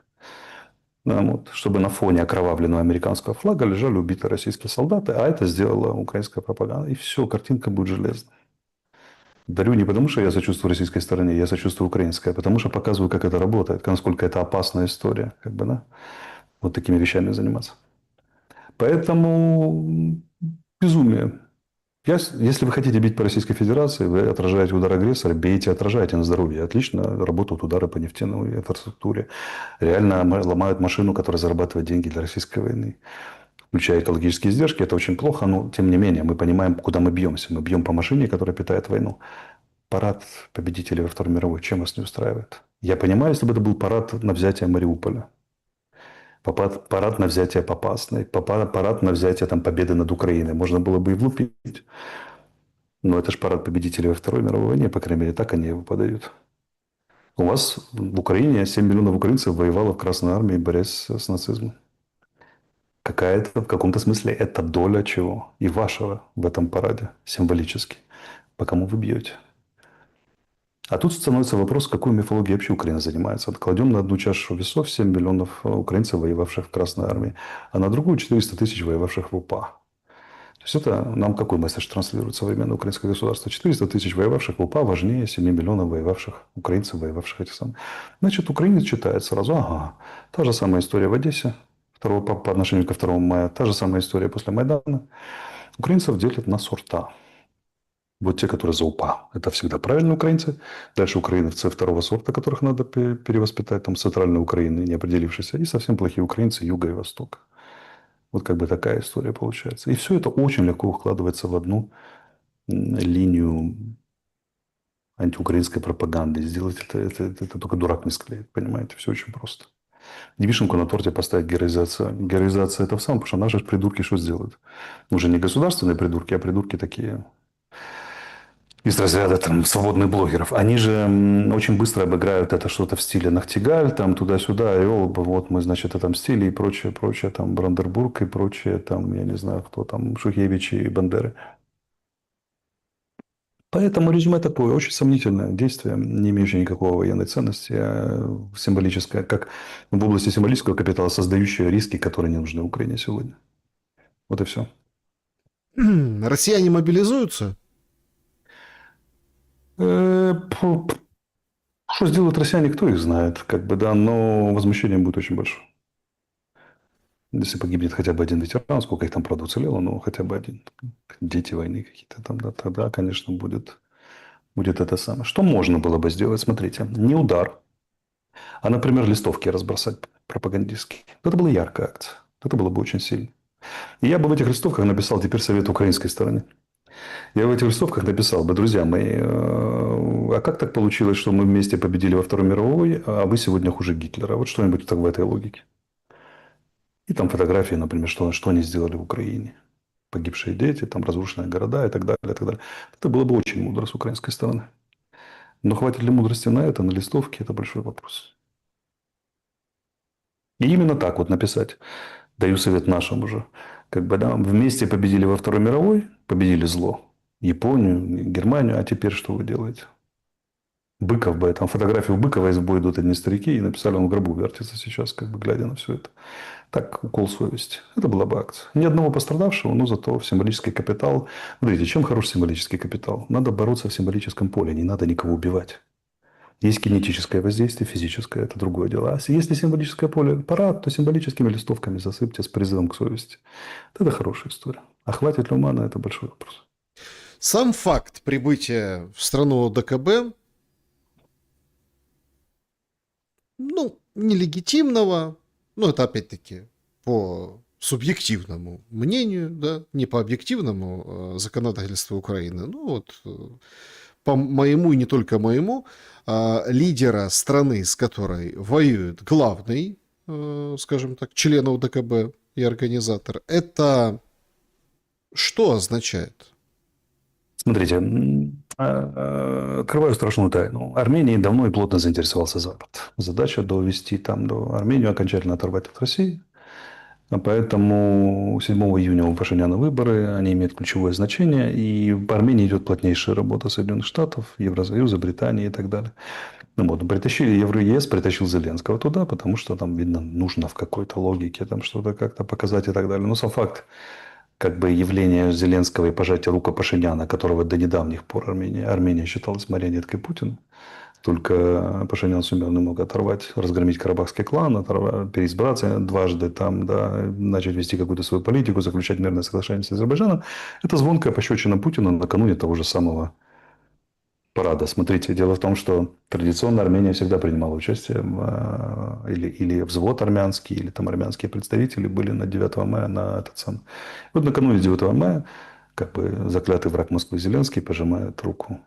Да, вот, чтобы на фоне окровавленного американского флага лежали убитые российские солдаты, а это сделала украинская пропаганда. И все, картинка будет железной. Дарю не потому, что я сочувствую российской стороне, я сочувствую украинской, а потому что показываю, как это работает, насколько это опасная история, как бы, да, вот такими вещами заниматься. Поэтому безумие. Если вы хотите бить по Российской Федерации, вы отражаете удар агрессора, бейте, отражаете на здоровье. Отлично работают удары по нефтяной инфраструктуре. Реально ломают машину, которая зарабатывает деньги для российской войны. Включая экологические издержки, это очень плохо, но тем не менее мы понимаем, куда мы бьемся. Мы бьем по машине, которая питает войну. Парад победителей во Второй мировой, чем вас не устраивает? Я понимаю, если бы это был парад на взятие Мариуполя. Парад на взятие Попасной, парад на взятие там, победы над Украиной. Можно было бы и влупить. Но это же парад победителей во Второй мировой войне, по крайней мере, так они его подают. У вас в Украине 7 миллионов украинцев воевало в Красной Армии, борясь с нацизмом. Какая-то, в каком-то смысле, это доля чего? И вашего в этом параде символически. По кому вы бьете? А тут становится вопрос, какой мифологией вообще Украина занимается. Кладем на одну чашу весов 7 миллионов украинцев, воевавших в Красной Армии, а на другую 400 тысяч, воевавших в УПА. То есть это нам какой месседж транслирует современное украинское государство? 400 тысяч воевавших в УПА важнее 7 миллионов воевавших украинцев, воевавших этих самых. Значит, украинец читает сразу, ага, та же самая история в Одессе, по отношению ко 2 мая, та же самая история после Майдана. Украинцев делят на сорта. Вот те, которые за УПА. Это всегда правильные украинцы. Дальше украинцы второго сорта, которых надо перевоспитать, там, с центральной Украины, не определившиеся. И совсем плохие украинцы юга и востока. Вот как бы такая история получается. И все это очень легко укладывается в одну линию антиукраинской пропаганды. Сделать это только дурак не склеит. Понимаете, все очень просто. Не вишенку на торте поставить героизация. Героизация это в самом, потому что наши придурки что сделают? Уже не государственные придурки, а придурки такие из разряда там, свободных блогеров. Они же очень быстро обыграют это что-то в стиле Нахтигаль, там туда-сюда, и вот мы, значит, отомстили и прочее, прочее, там Брандербург и прочее, там, я не знаю, кто там, Шухевич и Бандеры. Поэтому резюме такое, очень сомнительное действие, не имеющее никакого военной ценности, а символическое, как в области символического капитала, создающее риски, которые не нужны Украине сегодня. Вот и все. Россияне мобилизуются? Что сделают россияне, кто их знает, как бы, да, но возмущение будет очень большое. Если погибнет хотя бы один ветеран, сколько их там, правда, уцелело, но хотя бы один. Дети войны какие-то там, да, тогда, конечно, будет это самое. Что можно было бы сделать? Смотрите, не удар, а, например, листовки разбросать пропагандистские. Это была яркая акция. Это было бы очень сильно. И я бы в этих листовках написал теперь совет украинской стороне. Я в этих листовках написал бы, друзья мои, а как так получилось, что мы вместе победили во Второй мировой, а вы сегодня хуже Гитлера? Вот что-нибудь так в этой логике. И там фотографии, например, что они сделали в Украине. Погибшие дети, там разрушенные города и так далее, и так далее. Это было бы очень мудро с украинской стороны. Но хватит ли мудрости на это, на листовке, это большой вопрос. И именно так вот написать. Даю совет нашим уже. Как бы, да, вместе победили во Второй мировой, победили зло. Японию, Германию, а теперь что вы делаете? Быков бы, там фотографию Быкова из боя идут одни старики, и написали, он в гробу вертится сейчас, как бы глядя на все это. Так, укол совести. Это была бы акция. Ни одного пострадавшего, но зато символический капитал. Смотрите, чем хорош символический капитал? Надо бороться в символическом поле, не надо никого убивать. Есть кинетическое воздействие, физическое, это другое дело. А если символическое поле парад, то символическими листовками засыпьте с призывом к совести. Это хорошая история. А хватит ли ума на это большой вопрос. Сам факт прибытия в страну ОДКБ, ну, нелегитимного, ну, это опять-таки по субъективному мнению, да, не по объективному законодательству Украины, ну, вот по моему и не только моему, лидера страны, с которой воюет главный, скажем так, член ОДКБ и организатор, это что означает? Смотрите, открываю страшную тайну. Арменией давно и плотно заинтересовался Запад. Задача довести там до Армению окончательно оторвать от России. Поэтому 7 июня у Пашиняна выборы, они имеют ключевое значение. И в Армении идет плотнейшая работа Соединенных Штатов, Евросоюза, Британии и так далее. Ну, вот, притащили Евро-ЕС, притащил Зеленского туда, потому что там, видно, нужно в какой-то логике там что-то как-то показать и так далее. Но сам факт, как бы явление Зеленского и пожатие рук Пашиняна, которого до недавних пор Армения считалась марионеткой Путина. Только Пашинян сумел немного оторвать, разгромить карабахский клан, переизбраться дважды, там, да, начать вести какую-то свою политику, заключать мирное соглашение с Азербайджаном. Это звонкая пощечина Путина накануне того же самого парада. Смотрите, дело в том, что традиционно Армения всегда принимала участие, или взвод армянский, или там армянские представители были на 9 мая на этот сам. Вот накануне 9 мая как бы заклятый враг Москвы Зеленский пожимает руку.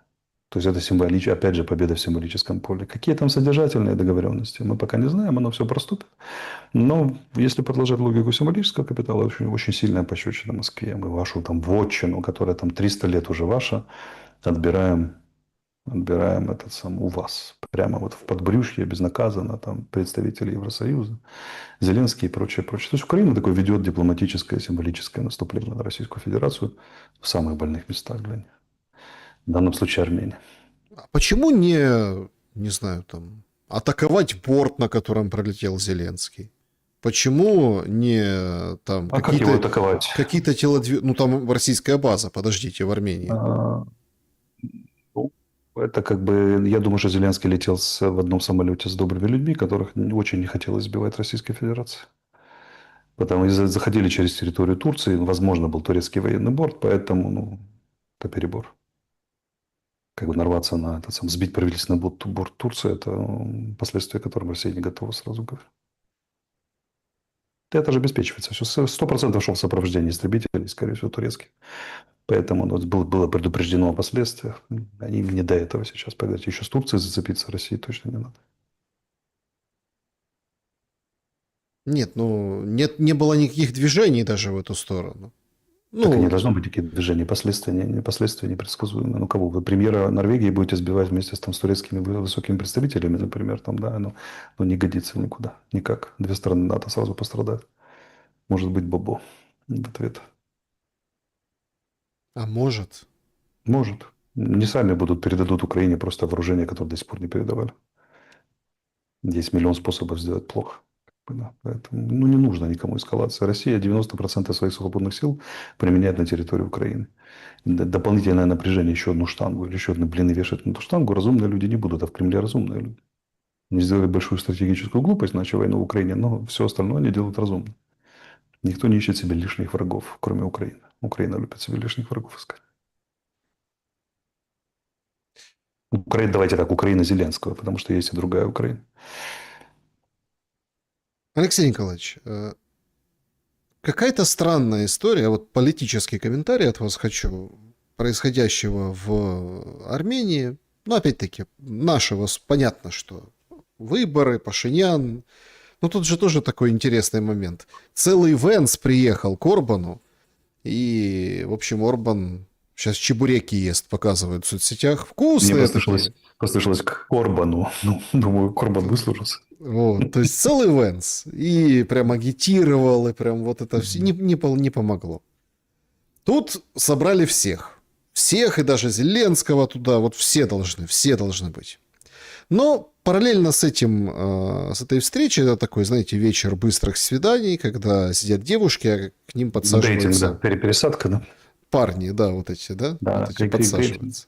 То есть это символически, опять же, победа в символическом поле. Какие там содержательные договоренности, мы пока не знаем, оно все проступит. Но если продолжать логику символического капитала, очень, очень сильная пощечина Москве. Мы вашу там вотчину, которая там 300 лет уже ваша, отбираем этот сам у вас. Прямо вот в подбрюшье, безнаказанно, там представители Евросоюза, Зеленский и прочее, прочее. То есть Украина такое ведет дипломатическое, символическое наступление на Российскую Федерацию в самых больных местах для них. В данном случае Армения. А почему не знаю, там, атаковать порт, на котором пролетел Зеленский? Почему не там А как его атаковать? какие-то телодвижения, ну там российская база, подождите, в Армении. А, ну, это как бы, я думаю, что Зеленский летел в одном самолете с добрыми людьми, которых очень не хотелось сбивать Российской Федерации. Потому что заходили через территорию Турции, возможно, был турецкий военный борт, поэтому, ну, это перебор. Как бы нарваться на этот сам, сбить правительственный борт Турции, это последствия, которым Россия не готова, сразу говорю. Это же обеспечивается. Все 100% шел в сопровождении истребителей, скорее всего, турецких. Поэтому ну, было предупреждено о последствиях. Они не до этого сейчас. Поверьте, еще с Турцией зацепиться России точно не надо. Нет, ну не было никаких движений даже в эту сторону. Так и не Ну, должно быть никаких движений. Последствия непредсказуемые. Ну, кого? Вы премьера Норвегии будете сбивать вместе с турецкими высокими представителями, например, там, да, но не годится никуда. Никак. Две стороны НАТО сразу пострадают. Может быть, Бобо. В ответ. а может. Может. Не сами передадут Украине просто вооружение, которое до сих пор не передавали. Есть миллион способов сделать плохо. Да, поэтому ну, не нужно никому эскалация. Россия 90% своих свободных сил применяет на территории Украины. Дополнительное напряжение, еще одну штангу или еще одну блины вешать на эту штангу разумные люди не будут, а в Кремле разумные люди. Они сделали большую стратегическую глупость, начав войну в Украине, но все остальное они делают разумно. Никто не ищет себе лишних врагов, кроме Украины. Украина любит себе лишних врагов искать. Украина, давайте так, Украина Зеленского, потому что есть и другая Украина. Алексей Николаевич, какая-то странная история, вот политический комментарий от вас хочу, происходящего в Армении. Ну, опять-таки, нашего, понятно, что выборы, Пашинян. Но тут же тоже такой интересный момент. Целый Венс приехал к Орбану, и, в общем, Орбан сейчас чебуреки ест, показывают в соцсетях. Мне Вкусные такие. послышалось к Корбану. Ну, думаю, Корбан выслужился. Вот, то есть целый Венс. И прям агитировал, и прям вот это все не помогло. Тут собрали всех. Всех, и даже Зеленского туда. Вот все должны быть. Но параллельно с этим, с этой встречей, это такой, знаете, вечер быстрых свиданий, когда сидят девушки, а к ним Дейтинг, да, подсаживаются пересадка, да. парни, да, вот эти, да, Да, вот эти подсаживаются.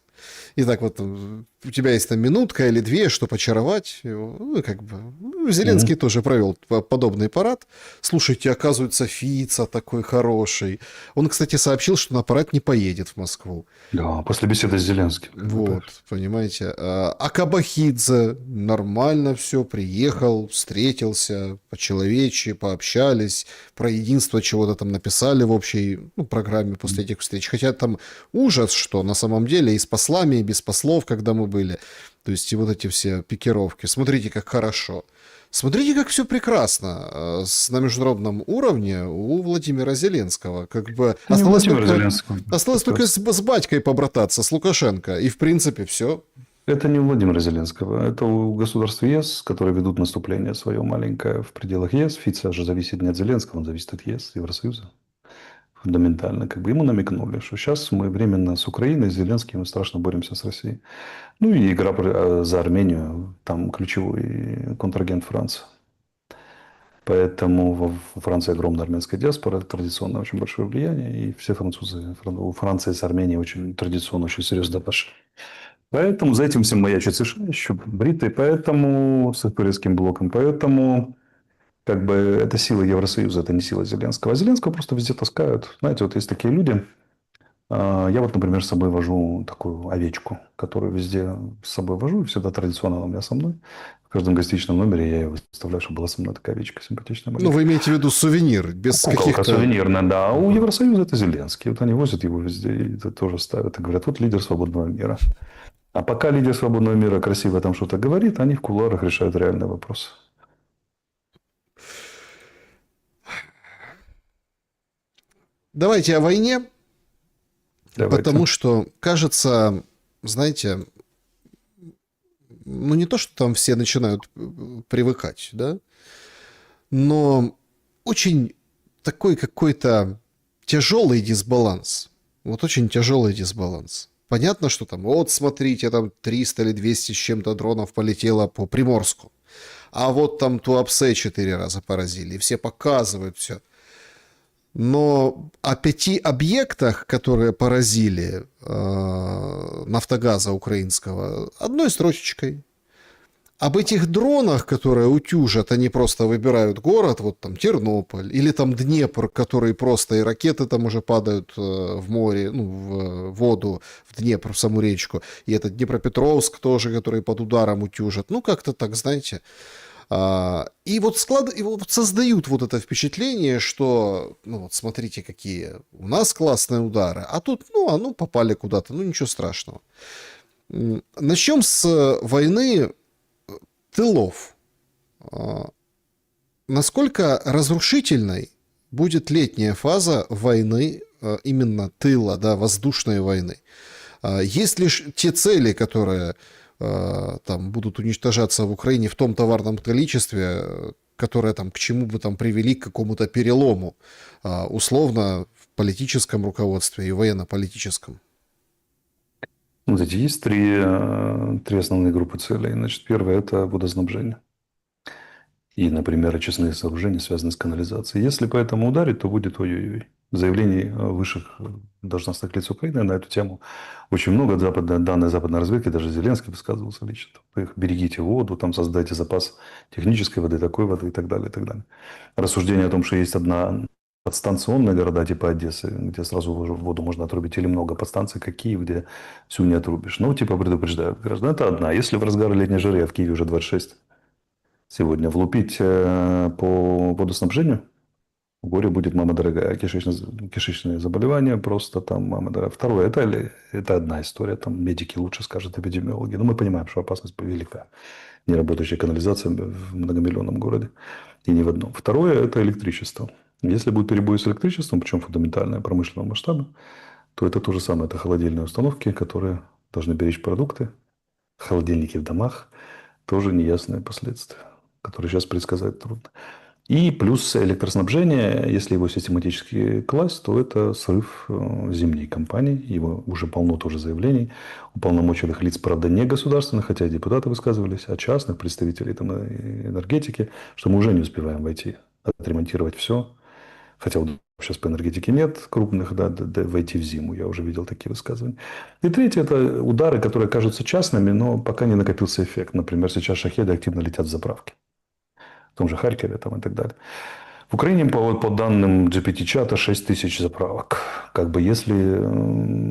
И так вот, у тебя есть там минутка или две, чтобы очаровать его. Ну, и как бы, ну, Зеленский тоже провел подобный парад. Слушайте, оказывается, Фица такой хороший. Он, кстати, сообщил, что на парад не поедет в Москву. Да, после беседы с Зеленским. Вот, понимаете. А Кабахидзе нормально все, приехал, встретился, по-человечьи, пообщались, про единство чего-то там написали в общей программе после этих встреч. Хотя там ужас, что на самом деле и с послами, и без послов, когда мы были. То есть и вот эти все пикировки. Смотрите, как хорошо. Смотрите, как все прекрасно на международном уровне у Владимира Зеленского. Как бы Это не Владимир Зеленский. осталось только с батькой побрататься, с Лукашенко. И, в принципе, все. Это не у Владимира Зеленского. Это у государств ЕС, которые ведут наступление свое маленькое в пределах ЕС. Фица же зависит не от Зеленского, он зависит от ЕС, Евросоюза. Фундаментально. Как бы ему намекнули, что сейчас мы временно с Украиной, с Зеленским мы страшно боремся с Россией. Ну и игра за Армению, там ключевой контрагент Франции. Поэтому во Франции огромная армянская диаспора, традиционно очень большое влияние, и все французы, у Франции с Арменией очень традиционно, очень серьезно пошли. Поэтому за этим всем маячит США, еще бритый, поэтому с турецким блоком, поэтому как бы это сила Евросоюза, это не сила Зеленского. А Зеленского просто везде таскают. Знаете, вот есть такие люди. Я вот, например, с собой вожу такую овечку, которую везде с собой вожу, и всегда традиционно она у меня со мной. В каждом гостиничном номере я ее выставляю, чтобы была со мной такая овечка симпатичная. Ну, вы имеете в виду сувенир, без Куколка каких-то... сувенирная, да. А у Евросоюза это Зеленский. Вот они возят его везде и это тоже ставят. И говорят, вот лидер свободного мира. А пока лидер свободного мира красиво там что-то говорит, они в кулуарах решают реальные вопросы. Давайте о войне, Давайте. потому что, кажется, знаете, ну не то, что там все начинают привыкать, да, но очень такой какой-то тяжелый дисбаланс. Вот очень тяжелый дисбаланс. Понятно, что там, вот смотрите, там 300 или 200 с чем-то дронов полетело по Приморску. А вот там Туапсе 4 раза поразили. И все показывают все. Но о 5 объектах, которые поразили Нафтогаза украинского, одной строчечкой. Об этих дронах, которые утюжат, они просто выбирают город, вот там Тернополь, или там Днепр, который просто, и ракеты там уже падают в море, ну, в воду, в Днепр, в саму речку. И этот Днепропетровск тоже, который под ударом утюжат. Ну, как-то так, знаете. И вот создают вот это впечатление, что, ну вот смотрите, какие у нас классные удары, а тут, ну попали куда-то, ну ничего страшного. Начнем с войны тылов. Насколько разрушительной будет летняя фаза войны именно тыла, да, воздушной войны? Есть лишь те цели, которые там будут уничтожаться в Украине в том товарном количестве, которые там к чему бы там привели, к какому-то перелому, условно, в политическом руководстве и военно-политическом. Вот эти есть три основные группы целей. Значит, первое – это водоснабжение. И, например, очистные сооружения, связанные с канализацией. Если по этому ударить, то будет ой-ой-ой. Заявлений высших должностных лиц Украины на эту тему очень много. Данные западной разведки, даже Зеленский высказывался лично. Берегите воду, там создайте запас технической воды, такой воды и так далее, и так далее. Рассуждение о том, что есть одна подстанционные города типа Одессы, где сразу воду можно отрубить, или много подстанций, как Киев, где всю не отрубишь. Ну, типа предупреждают граждан. Это одна. Если в разгар летней жары, а в Киеве уже 26, сегодня влупить по водоснабжению, горе будет, мама дорогая. Кишечные заболевания просто там, мама дорогая. Второе, это одна история. Там медики лучше скажут, эпидемиологи. Но мы понимаем, что опасность велика. Неработающая канализация в многомиллионном городе. И не в одном. Второе, это электричество. Если будет перебой с электричеством, причем фундаментальное промышленного масштаба, то это то же самое. Это холодильные установки, которые должны беречь продукты. Холодильники в домах. Тоже неясные последствия, которые сейчас предсказать трудно. И плюс электроснабжение, если его систематически класть, то это срыв зимней кампании. Его уже полно тоже заявлений уполномоченных лиц, правда, не государственных, хотя и депутаты высказывались, а частных представителей там, энергетики, что мы уже не успеваем войти, отремонтировать все. Хотя сейчас по энергетике нет крупных, да, войти в зиму. Я уже видел такие высказывания. И третье – это удары, которые кажутся частными, но пока не накопился эффект. Например, сейчас шахеды активно летят в заправки. В том же Харькове там, и так далее. В Украине, по данным GPT-чата, 6 тысяч заправок. Как бы если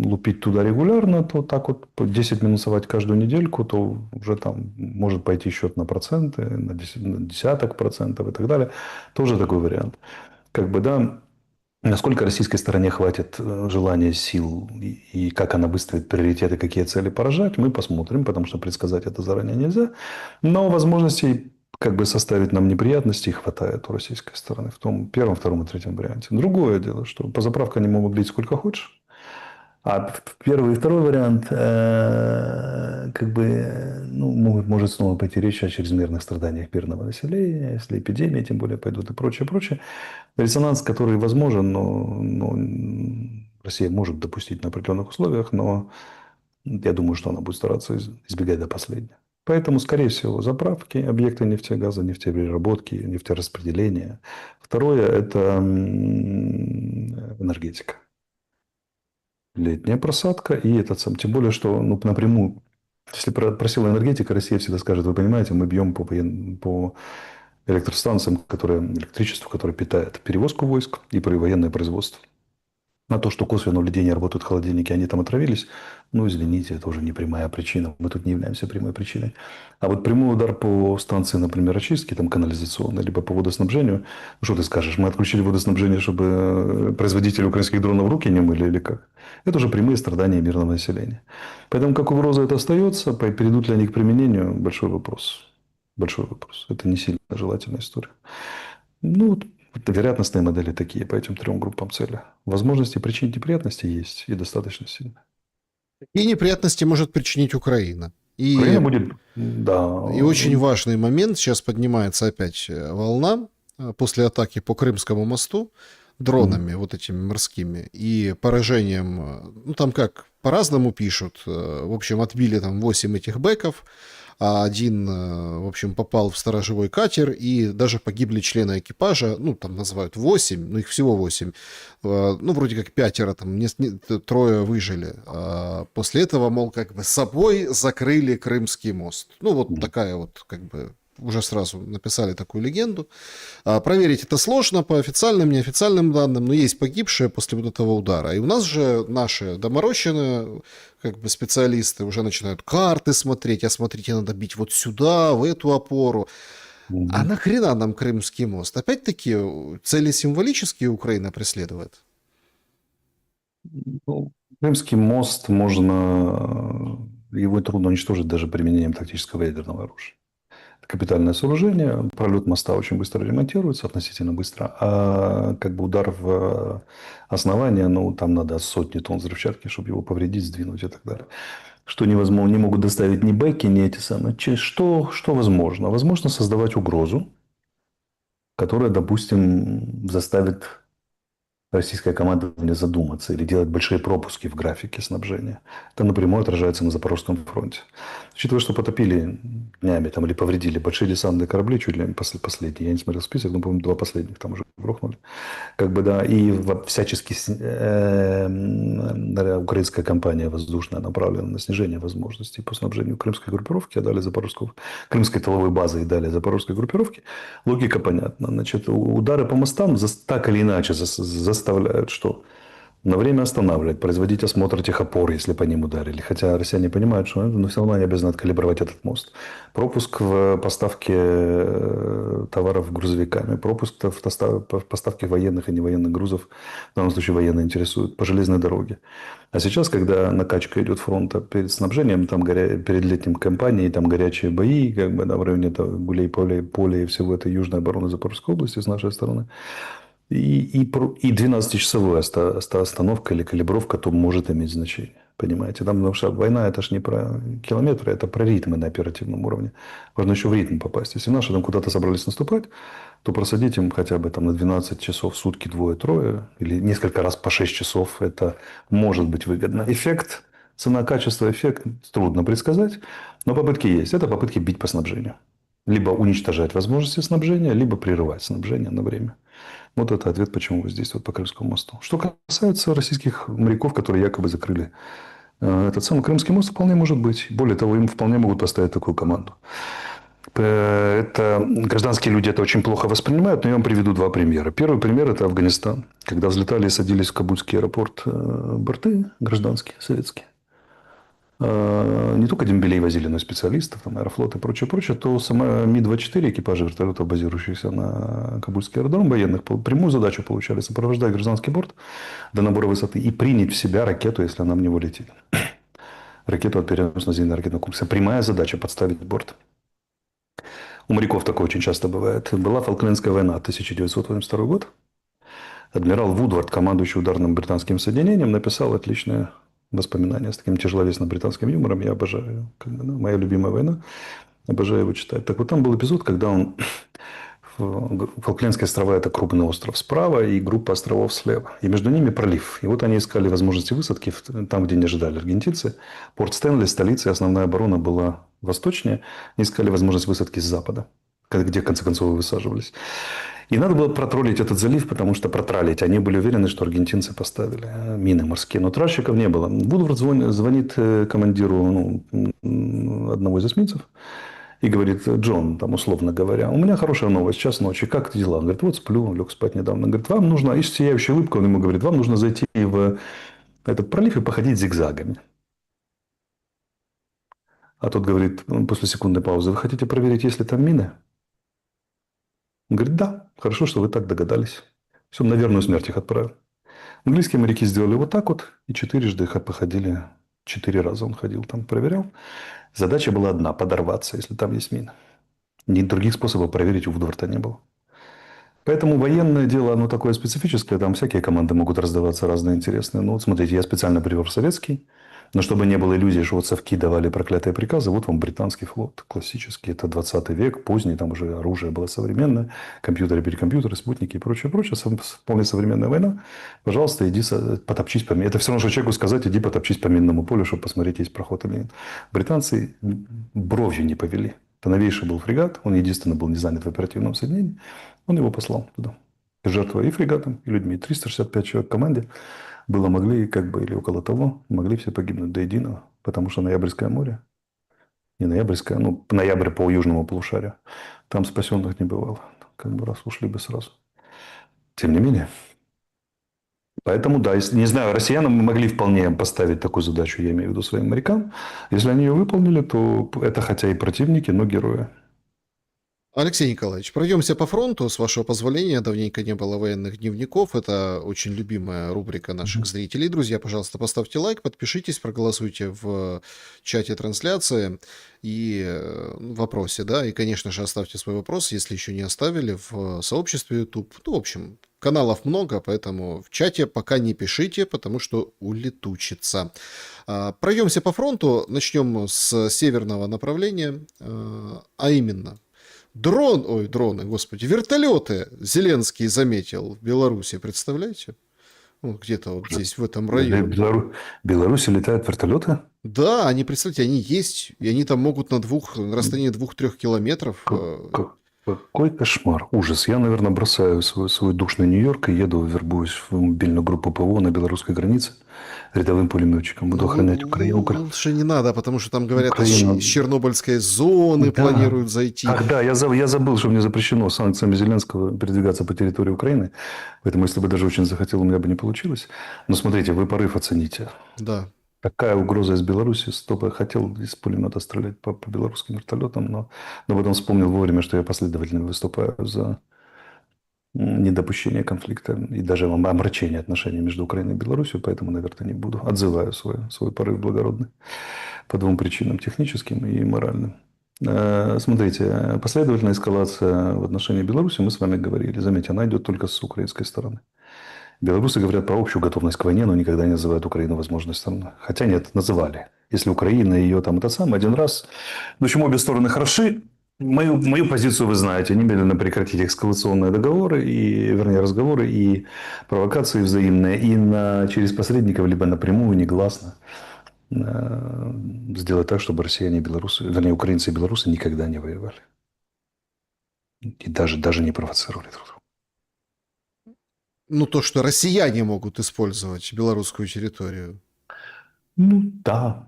лупить туда регулярно, то так вот по 10 минусовать каждую недельку, то уже там может пойти счет на проценты, на десяток процентов и так далее. Тоже такой вариант. Как бы, да, насколько российской стороне хватит желания, сил и как она выставит приоритеты, какие цели поражать, мы посмотрим, потому что предсказать это заранее нельзя. Но возможностей как бы составить нам неприятностей хватает у российской стороны в том первом, втором и третьем варианте. Другое дело, что по заправкам они могут бить сколько хочешь. А первый и второй вариант, как бы, ну, может снова пойти речь о чрезмерных страданиях мирного населения, если эпидемии, тем более, пойдут и прочее, прочее. Резонанс, который возможен, но Россия может допустить на определенных условиях, но я думаю, что она будет стараться избегать до последнего. Поэтому, скорее всего, заправки, объекты нефтегаза, нефтепереработки, нефтераспределения. Второе – это энергетика. Летняя просадка и этот сам. Тем более, что ну, напрямую, если просила энергетика, Россия всегда скажет, вы понимаете, мы бьем по электростанциям, электричеству, которое питает перевозку войск и военное производство. На то, что косвенно у людей не работают холодильники, они там отравились, ну, извините, это уже не прямая причина. Мы тут не являемся прямой причиной. А вот прямой удар по станции, например, очистки, там, канализационной, либо по водоснабжению, ну, что ты скажешь, мы отключили водоснабжение, чтобы производители украинских дронов руки не мыли или как? Это уже прямые страдания мирного населения. Поэтому, как угроза это остается, перейдут ли они к применению, большой вопрос. Большой вопрос. Это не сильно желательная история. Ну, вероятностные модели такие по этим трем группам цели. Возможности причинить неприятности есть и достаточно сильно. И неприятности может причинить Украина. Украина будет, да. И очень важный момент, сейчас поднимается опять волна после атаки по Крымскому мосту дронами вот этими морскими и поражением, ну там как, по-разному пишут, в общем, отбили там 8 этих бэков, а один, в общем, попал в сторожевой катер, и даже погибли члены экипажа, ну, там называют 8, ну, их всего 8, ну, вроде как 5, там, трое выжили. А после этого, мол, как бы с собой закрыли Крымский мост. Ну, вот такая вот, как бы, уже сразу написали такую легенду. Проверить это сложно по официальным, неофициальным данным, но есть погибшие после вот этого удара. И у нас же наши доморощенные как бы специалисты уже начинают карты смотреть, а смотрите, надо бить вот сюда, в эту опору. А нахрена нам Крымский мост? Опять-таки, цели символические Украина преследует? Ну, Крымский мост его трудно уничтожить даже применением тактического ядерного оружия. Капитальное сооружение, пролет моста очень быстро ремонтируется, относительно быстро, а как бы удар в основание, ну, там надо сотни тонн взрывчатки, чтобы его повредить, сдвинуть и так далее. Что невозможно, не могут доставить ни бэки, ни эти самые. Что возможно? Возможно создавать угрозу, которая, допустим, заставит российское командование задуматься или делать большие пропуски в графике снабжения. Это напрямую отражается на Запорожском фронте. Учитывая, что потопили днями там, или повредили большие десантные корабли, чуть ли не последние, я не смотрел список, но, по-моему, 2 последних там уже грохнули. Как бы, да, и всячески украинская кампания воздушная направлена на снижение возможностей по снабжению крымской группировки, а далее запорожского, крымской тыловой базы и далее запорожской группировки. Логика понятна. Значит, удары по мостам так или иначе заставляют, что на время останавливать, производить осмотр этих опор, если по ним ударили. Хотя россияне понимают, что но все равно они обязаны откалибровать этот мост. Пропуск в поставке товаров грузовиками, пропуск в поставке военных и невоенных грузов, в данном случае военные интересуют, по железной дороге. А сейчас, когда накачка идет фронта перед снабжением, там перед летним кампанией, там горячие бои, как бы, да, в районе Гулей, поля и всего этой южной обороны Запорожской области с нашей стороны, и 12-часовая остановка или калибровка, то может иметь значение. Понимаете? Там, потому что война это же не про километры, это про ритмы на оперативном уровне. Важно еще в ритм попасть. Если наши там куда-то собрались наступать, то просадить им хотя бы там на 12 часов в сутки двое-трое или несколько раз по 6 часов, это может быть выгодно. Эффект, цена-качество, эффект трудно предсказать, но попытки есть. Это попытки бить по снабжению. Либо уничтожать возможности снабжения, либо прерывать снабжение на время. Вот это ответ, почему воздействуют по Крымскому мосту. Что касается российских моряков, которые якобы закрыли этот самый Крымский мост, вполне может быть. Более того, им вполне могут поставить такую команду. Это гражданские люди это очень плохо воспринимают, но я вам приведу 2 примера. Первый пример – это Афганистан. Когда взлетали и садились в Кабульский аэропорт борты гражданские, советские, не только дембелей возили, но и специалистов, там, Аэрофлот и прочее, прочее, то сама Ми-24, экипажи вертолетов, базирующихся на Кабульский аэродром военных, прямую задачу получали сопровождать гражданский борт до набора высоты и принять в себя ракету, если она в него летит. Ракету от переносной ракетного комплекса. Прямая задача – подставить борт. У моряков такое очень часто бывает. Была Фолклендская война, 1982 год. Адмирал Вудвард, командующий ударным британским соединением, написал отличное воспоминания с таким тяжеловесным британским юмором. Я обожаю. Моя любимая война. Обожаю его читать. Так вот, там был эпизод, когда он... Фолклендские острова – это крупный остров справа и группа островов слева. И между ними пролив. И вот они искали возможности высадки там, где не ожидали аргентинцы. Порт Стэнли, столица, и основная оборона была восточнее. Искали возможность высадки с запада, где, в конце концов, высаживались. И надо было протроллить этот залив, потому что протралить. Они были уверены, что аргентинцы поставили мины морские. Но тральщиков не было. Вудвард звонит командиру одного из эсминцев и говорит: Джон, там, условно говоря, у меня хорошая новость, час ночи, как дела? Он говорит: вот сплю, лег спать недавно. Он говорит: вам нужно, и с сияющей улыбкой он ему говорит: вам нужно зайти в этот пролив и походить зигзагами. А тот говорит после секундной паузы: вы хотите проверить, есть ли там мины? Он говорит: да, хорошо, что вы так догадались. Все, на верную смерть их отправил. Английские моряки сделали вот так вот, и 4 их походили. 4 раза он ходил там, проверял. Задача была одна – подорваться, если там есть мины. Ни других способов проверить у Вудварда не было. Поэтому военное дело, оно такое специфическое. Там всякие команды могут раздаваться разные интересные. Ну, вот смотрите, я специально привел советский. Но чтобы не было иллюзий, что вот совки давали проклятые приказы, вот вам британский флот. Классический, это 20 век, поздний, там уже оружие было современное. Компьютеры, перекомпьютеры, спутники и прочее, прочее. Вполне современная война. Пожалуйста, иди потопчись по минному. Это все равно, что человеку сказать: иди потопчись по минному полю, чтобы посмотреть, есть проход или нет. Британцы бровью не повели. Это новейший был фрегат. Он единственный был не занят в оперативном соединении. Он его послал туда. Жертвой и фрегатом, и людьми. 365 человек в команде было, могли, как бы, или около того, могли все погибнуть до единого. Потому что Ноябрьское море, не Ноябрьское, ну, ноябрь по южному полушарию, там спасенных не бывало. Как бы раз ушли бы сразу. Тем не менее. Поэтому, да, если, не знаю, россиянам могли вполне поставить такую задачу, я имею в виду своим морякам. Если они ее выполнили, то это хотя и противники, но герои. Алексей Николаевич, пройдемся по фронту, с вашего позволения. Давненько не было военных дневников. Это очень любимая рубрика наших зрителей. Друзья, пожалуйста, поставьте лайк, подпишитесь, проголосуйте в чате трансляции и в вопросе, да. И, конечно же, оставьте свой вопрос, если еще не оставили, в сообществе YouTube. Ну, в общем, каналов много, поэтому в чате пока не пишите, потому что улетучится. Пройдемся по фронту. Начнем с северного направления, а именно... дроны, господи, вертолеты Зеленский заметил в Беларуси, представляете? вот где-то вот Уже здесь, в этом в районе. Беларуси летают вертолеты? Да, они, представьте, они есть, и они там могут на расстоянии 2-3 километров. Какой кошмар, ужас. Я, наверное, бросаю свой душный Нью-Йорк и еду, вербуюсь в мобильную группу ПВО на белорусской границе рядовым пулеметчиком. Буду Ну, охранять лучше не надо, потому что там, говорят, Украину. из Чернобыльской зоны Да. планируют зайти. Ах, да, я забыл, что мне запрещено санкциями Зеленского передвигаться по территории Украины. Поэтому, если бы даже очень захотел, у меня бы не получилось. Но смотрите, вы порыв оцените. Да. Такая угроза из Беларуси. Стоп, я хотел из пулемета стрелять по белорусским вертолетам, но потом вспомнил вовремя, что я последовательно выступаю за недопущение конфликта и даже омрачение отношений между Украиной и Беларусью, поэтому, наверное, не буду. Отзываю свой порыв благородный по двум причинам: техническим и моральным. Смотрите, последовательная эскалация в отношении Беларуси, мы с вами говорили. Заметьте, она идет только с украинской стороны. Белорусы говорят про общую готовность к войне, но никогда не называют Украину возможной стороной. Хотя нет, называли. Если Украина ее там это самое один раз. В общем, обе стороны хороши. Мою позицию вы знаете. Немедленно прекратить эскалационные договоры, вернее, разговоры и провокации взаимные. И через посредников, либо напрямую, негласно сделать так, чтобы россияне и белорусы, вернее, украинцы и белорусы никогда не воевали. И даже не провоцировали друг друга. Ну, то, что россияне могут использовать белорусскую территорию. Ну, да.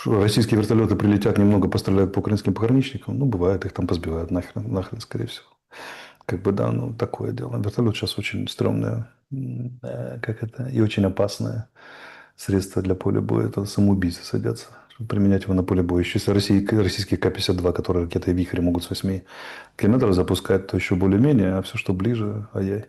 Российские вертолеты прилетят, немного постреляют по украинским пограничникам. Ну, бывает, их там позбивают нахрен, скорее всего. Как бы, да, ну, такое дело. Вертолет сейчас очень стрёмное, и очень опасное средство для поля боя. Это самоубийцы садятся, чтобы применять его на поле боя. Еще если российские К-52, которые ракетой «Вихрь» могут с 8 километров запускать, то еще более-менее, а все, что ближе, ай-яй.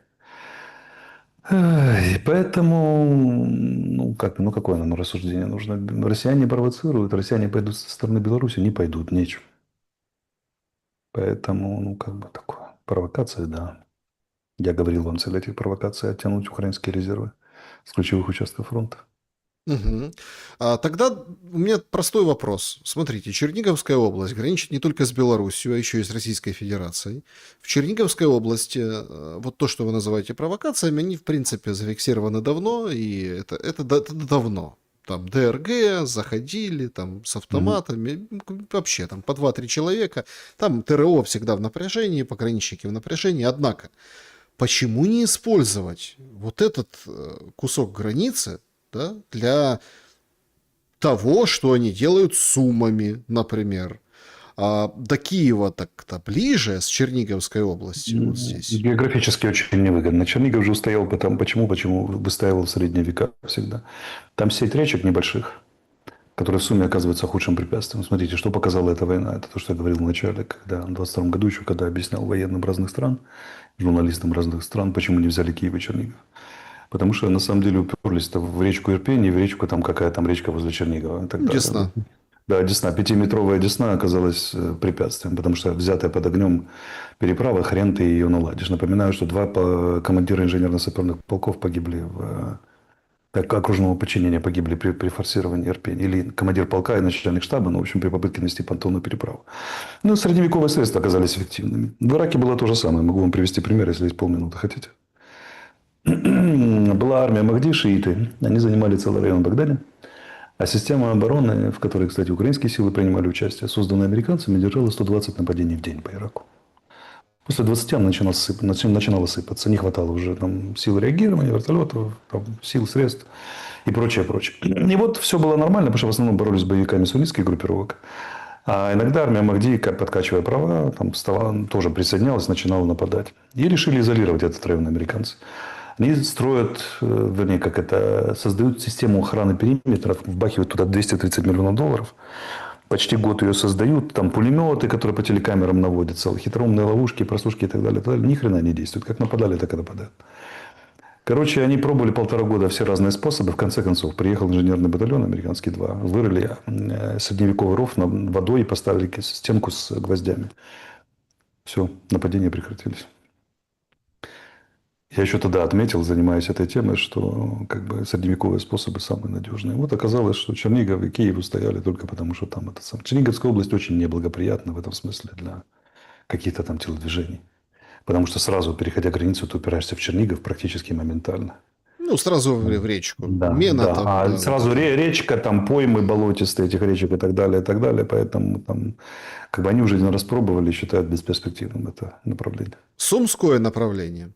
И поэтому, какое нам рассуждение нужно? Россияне провоцируют, россияне пойдут со стороны Беларуси, не пойдут, нечем. Поэтому, такое. Провокация, да. Я говорил вам, цель этих провокаций — оттянуть украинские резервы с ключевых участков фронта. Мгм. Тогда у меня простой вопрос. Смотрите, Черниговская область граничит не только с Белоруссией, а еще и с Российской Федерацией. В Черниговской области вот то, что вы называете провокациями, они, в принципе, зафиксированы давно, и это давно. Там ДРГ заходили, там с автоматами, вообще там по 2-3 человека. Там ТРО всегда в напряжении, пограничники в напряжении. Однако, почему не использовать вот этот кусок границы, да, для того, что они делают с Сумами, например? До Киева так-то ближе, с Черниговской области, вот здесь. Географически очень невыгодно. Чернигов же устоял почему выстаивал в средние века всегда. Там сеть речек небольших, которые в сумме оказываются худшим препятствием. Смотрите, что показала эта война. Это то, что я говорил в начале, когда в 22 году еще, когда объяснял военным разных стран, журналистам разных стран, почему не взяли Киев и Чернигов. Потому что на самом деле уперлись в речку Ирпень и в речку, там какая там речка возле Чернигова и так далее. Десна. Да, Десна, 5-метровая Десна оказалась препятствием, потому что взятая под огнем переправа, хрен ты ее наладишь. Напоминаю, что 2 командира инженерно-саперных полков погибли окружного подчинения погибли при форсировании Ирпени. Или командир полка и начальник штаба, в общем, при попытке нанести понтонную переправу. Ну, средневековые средства оказались эффективными. В Ираке было то же самое. Могу вам привести пример, если есть полминуты хотите. Была армия Махди, шииты. Они занимали целый район в Багдаде. А система обороны, в которой, кстати, украинские силы принимали участие, созданная американцами, держала 120 нападений в день по Ираку. После 20 она начинала сыпаться. Не хватало уже там сил реагирования, вертолетов, сил, средств и прочее, прочее. И вот все было нормально, потому что в основном боролись с боевиками суннитских группировок. А иногда армия Махди, подкачивая права, тоже присоединялась, начинала нападать. И решили изолировать этот район американцы. Они создают систему охраны периметров, вбахивают туда 230 миллионов долларов. Почти год ее создают. Там пулеметы, которые по телекамерам наводятся, хитроумные ловушки, прослушки и так далее. Ни хрена не действуют. Как нападали, так и нападают. Короче, они пробовали 1,5 года все разные способы. В конце концов, приехал инженерный батальон, американский 2. Вырыли средневековый ров водой и поставили стенку с гвоздями. Все, нападения прекратились. Я еще тогда отметил, занимаясь этой темой, что средневековые способы самые надежные. Вот оказалось, что Чернигов и Киев устояли только потому, что там Черниговская область очень неблагоприятна в этом смысле для каких-то там телодвижений. Потому что сразу, переходя границу, ты упираешься в Чернигов практически моментально. Ну, сразу в речку. Да, Мена да. там, А да, вот сразу это. речка, там поймы болотистые этих речек и так далее, и так далее. Поэтому там, как бы они уже один раз пробовали, считают бесперспективным это направление. Сумское направление.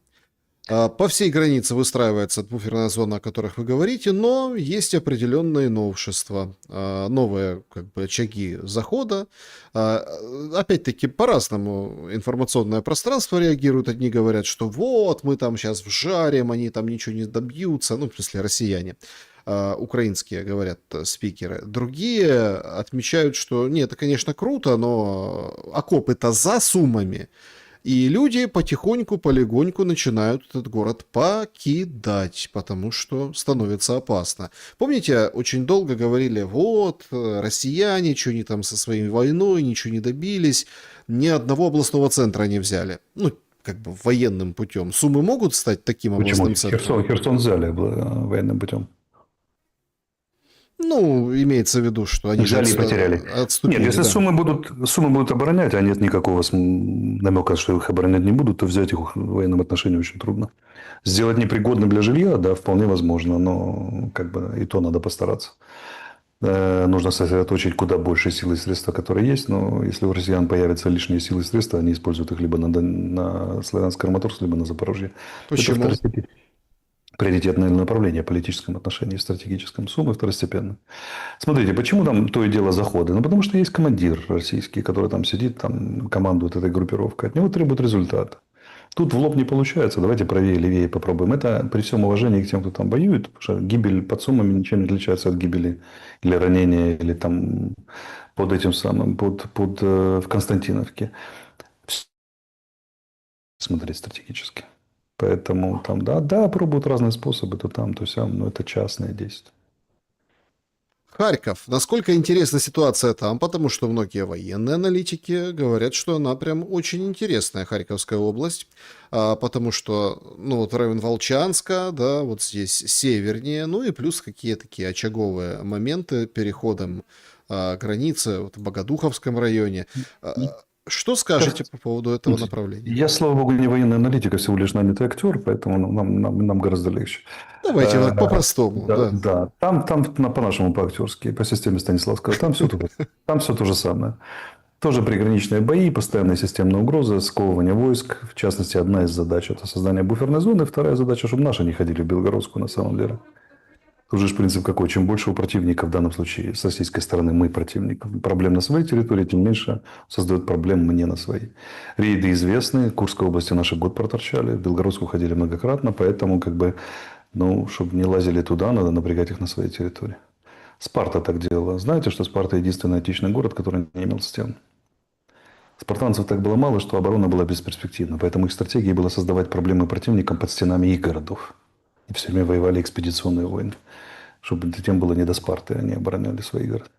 По всей границе выстраивается буферная зона, о которых вы говорите, но есть определенные новшества, новые как бы очаги захода. Опять-таки по-разному информационное пространство реагирует. Одни говорят, что вот, мы там сейчас вжарим, они там ничего не добьются, ну, в смысле россияне. Украинские, говорят спикеры. Другие отмечают, что нет, это, конечно, круто, но окопы-то за Сумами. И люди потихоньку, полегоньку начинают этот город покидать, потому что становится опасно. Помните, очень долго говорили, вот, россияне, что они там со своей войной, ничего не добились, ни одного областного центра не взяли. Ну, как бы военным путем. Сумы могут стать таким Почему? областным центром? Херсон взяли военным путем. Ну, имеется в виду, что они же Взяли и потеряли. Нет, отступили, если да. Сумы будут оборонять, а нет никакого намека, что их оборонять не будут, то взять их в военном отношении очень трудно. Сделать непригодным для жилья, да, вполне возможно, но как бы и то надо постараться. Нужно сосредоточить куда больше сил и средств, которые есть, но если у россиян появятся лишние силы и средства, они используют их либо на Славянск-Краматорск, либо на Запорожье. Это Почему? второстепенное приоритетное направление в политическом отношении, в стратегическом. Суммы второстепенно. Смотрите, почему там то и дело заходы? Ну, потому что есть командир российский, который там сидит, там командует этой группировкой. От него требуют результата. Тут в лоб не получается. Давайте правее, левее попробуем. Это при всем уважении к тем, кто там воюет. Потому что гибель под Сумами ничем не отличается от гибели или ранения, или там под этим самым, в Константиновке. Смотреть стратегически. Поэтому там, да, пробуют разные способы, то там, то сям, но это частные действия. Харьков. Насколько интересна ситуация там, потому что многие военные аналитики говорят, что она прям очень интересная, Харьковская область, потому что, ну, вот район Волчанска, да, вот здесь севернее, ну и плюс какие такие очаговые моменты переходом границы вот в Богодуховском районе. Что скажете по поводу этого направления? Я, слава богу, не военный аналитик, а всего лишь нанятый актер, поэтому нам гораздо легче. Давайте Э, так по-простому, Да, да. да. Там по-нашему, по-актерски, по системе Станиславского, там все то же самое. Тоже приграничные бои, постоянная системная угроза, сковывание войск. В частности, одна из задач – это создание буферной зоны. Вторая задача – чтобы наши не ходили в Белгородскую на самом деле. Тут же принцип какой? Чем больше у противника, в данном случае с российской стороны мы противник, проблем на своей территории, тем меньше создает проблем мне на своей. Рейды известны. В Курской области наши год проторчали. В Белгородскую ходили многократно. Поэтому, как бы, ну, чтобы не лазили туда, надо напрягать их на своей территории. Спарта так делала. Знаете, что Спарта единственный античный город, который не имел стен? Спартанцев так было мало, что оборона была бесперспективна. Поэтому их стратегией было создавать проблемы противникам под стенами их городов. И все время воевали экспедиционные войны. Чтобы тем было не до Спарты, они обороняли свои города.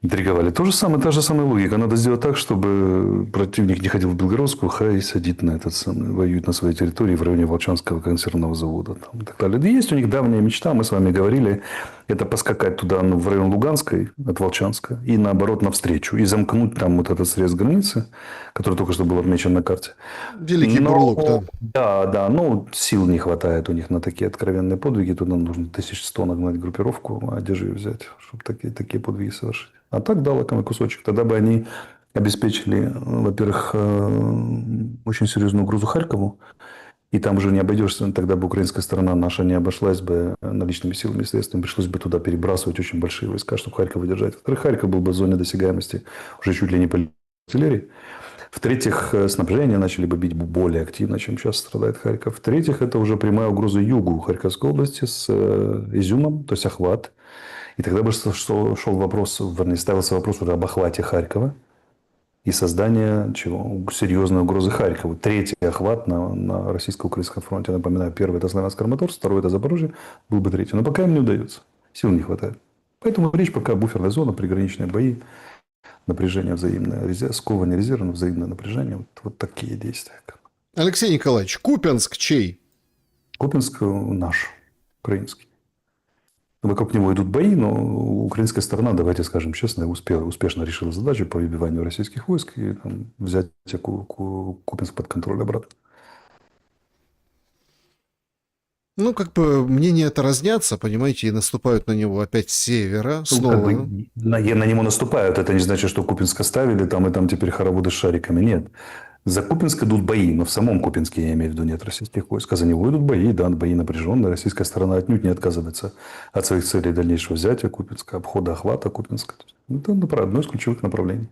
Интриговали. То же самое, та же самая логика. Надо сделать так, чтобы противник не ходил в Белгородскую, хай садит на этот самый, воюет на своей территории в районе Волчанского консервного завода. Там, и так далее. Да есть у них давняя мечта, мы с вами говорили, это поскакать туда, ну, в район Луганской от Волчанска, и наоборот навстречу, и замкнуть там вот этот срез границы, который только что был отмечен на карте. Великий Бурлук, Но, да. да, ну, сил не хватает у них на такие откровенные подвиги. Туда нужно 1100 нагнать группировку, а где же ее взять, чтобы такие подвиги совершить. А так дал лакомый кусочек. Тогда бы они обеспечили, во-первых, очень серьезную угрозу Харькову. И там уже не обойдешься. Тогда бы украинская сторона наша не обошлась бы наличными силами и средствами. Пришлось бы туда перебрасывать очень большие войска, чтобы Харьков выдержать. Во-вторых, Харьков был бы в зоне досягаемости уже чуть ли не по артиллерии. В-третьих, снабжение начали бы бить более активно, чем сейчас страдает Харьков. В-третьих, это уже прямая угроза югу Харьковской области с Изюмом, то есть охват. И тогда бы шел вопрос, вернее, ставился вопрос уже об охвате Харькова и создании чего? Серьезной угрозы Харькову. Третий охват на российско-украинском фронте. Напоминаю, первый – это Славянск-Краматорск, второй – это Запорожье, был бы третий. Но пока им не удается. Сил не хватает. Поэтому речь пока буферная зона, приграничные бои, напряжение взаимное, сковывание резервов, взаимное напряжение. Вот такие действия. Алексей Николаевич, Купянск чей? Купинск наш, украинский. Вокруг него идут бои, но украинская сторона, давайте скажем честно, успешно решила задачу по выбиванию российских войск и там, взять Купинск под контроль обратно. Ну, как бы мнения это разнятся, понимаете, и наступают на него опять с севера Ну, как бы снова. на него наступают. Это не значит, что Купинск оставили там, и там теперь хороводы с шариками. Нет. За Купинск идут бои, но в самом Купинске, я имею в виду, нет российских войск. А за него идут бои, да, бои напряженные. Российская сторона отнюдь не отказывается от своих целей дальнейшего взятия Купинска, обхода, охвата Купинска. Это одно из ключевых направлений.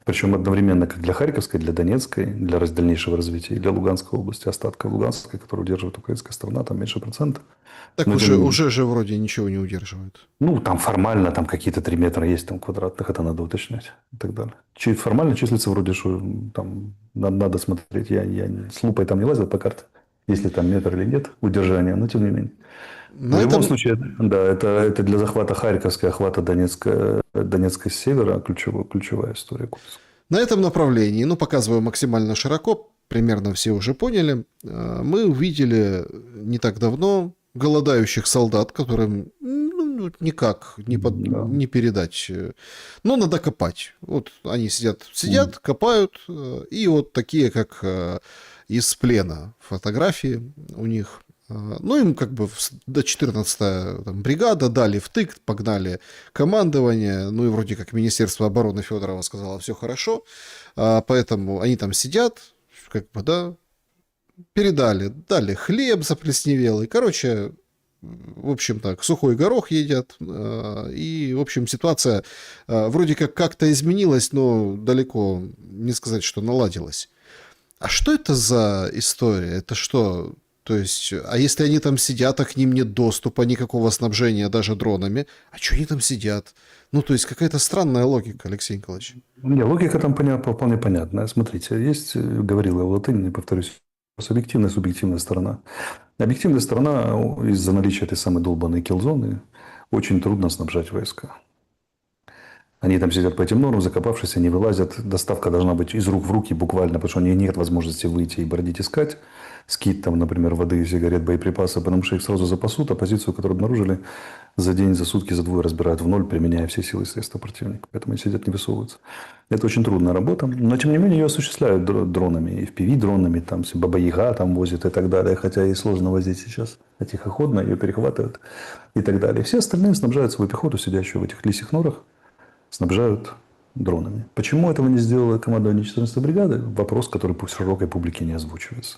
Причем одновременно как для Харьковской, для Донецкой, для дальнейшего развития, и для Луганской области, остатка Луганской, которую удерживает украинская сторона, там меньше процента. Так Но тем уже, не менее. уже же вроде ничего не удерживают. Ну, там формально там какие-то 3 метра есть там квадратных, это надо уточнять и так далее. Формально числится вроде, что там надо смотреть. Я с лупой там не лазил по карте, если там метр или нет удержания, но тем не менее. В На любом этом, случае, да, это для захвата Харьковской, охвата Донецкой с севера ключевая история. на этом направлении, ну, показываю максимально широко, примерно все уже поняли, мы увидели не так давно голодающих солдат, которым ну, никак Да. не передать. Но надо копать. Вот они сидят, копают, и вот такие, как из плена фотографии у них. Ну, им как бы до 14-я бригада дали втык, погнали командование, ну и вроде как Министерство обороны Федорова сказало, все хорошо, поэтому они там сидят, как бы, да, дали хлеб заплесневелый, короче, в общем так, сухой горох едят, и, в общем, ситуация вроде как-то изменилась, но далеко не сказать, что наладилась. А что это за история? Это что? То есть, а если они там сидят, а к ним нет доступа, никакого снабжения даже дронами, а что они там сидят? Ну, то есть, какая-то странная логика, Алексей Николаевич. Не, логика там вполне понятная. Смотрите, есть, говорил я в латыни, повторюсь, объективная и субъективная сторона. Объективная сторона из-за наличия этой самой долбанной киллзоны очень трудно снабжать войска. Они там сидят по этим нормам, закопавшись, они вылазят. Доставка должна быть из рук в руки буквально, потому что у них нет возможности выйти и бродить искать. Скид там, например, воды, сигарет, боеприпасы, потому что их сразу запасут, а позицию, которую обнаружили, за день, за сутки, за двое разбирают в ноль, применяя все силы и средства противника. Поэтому они сидят, не высовываются. Это очень трудная работа. Но, тем не менее, ее осуществляют дронами. И FPV-дронами, там, Баба-Яга там возят и так далее. Хотя и сложно возить сейчас. А тихоходно ее перехватывают и так далее. Все остальные снабжают свою пехоту, сидящую в этих лисьих норах, снабжают дронами. Почему этого не сделала командование 14-й бригады? Вопрос, который пусть широкой публике не озвучивается.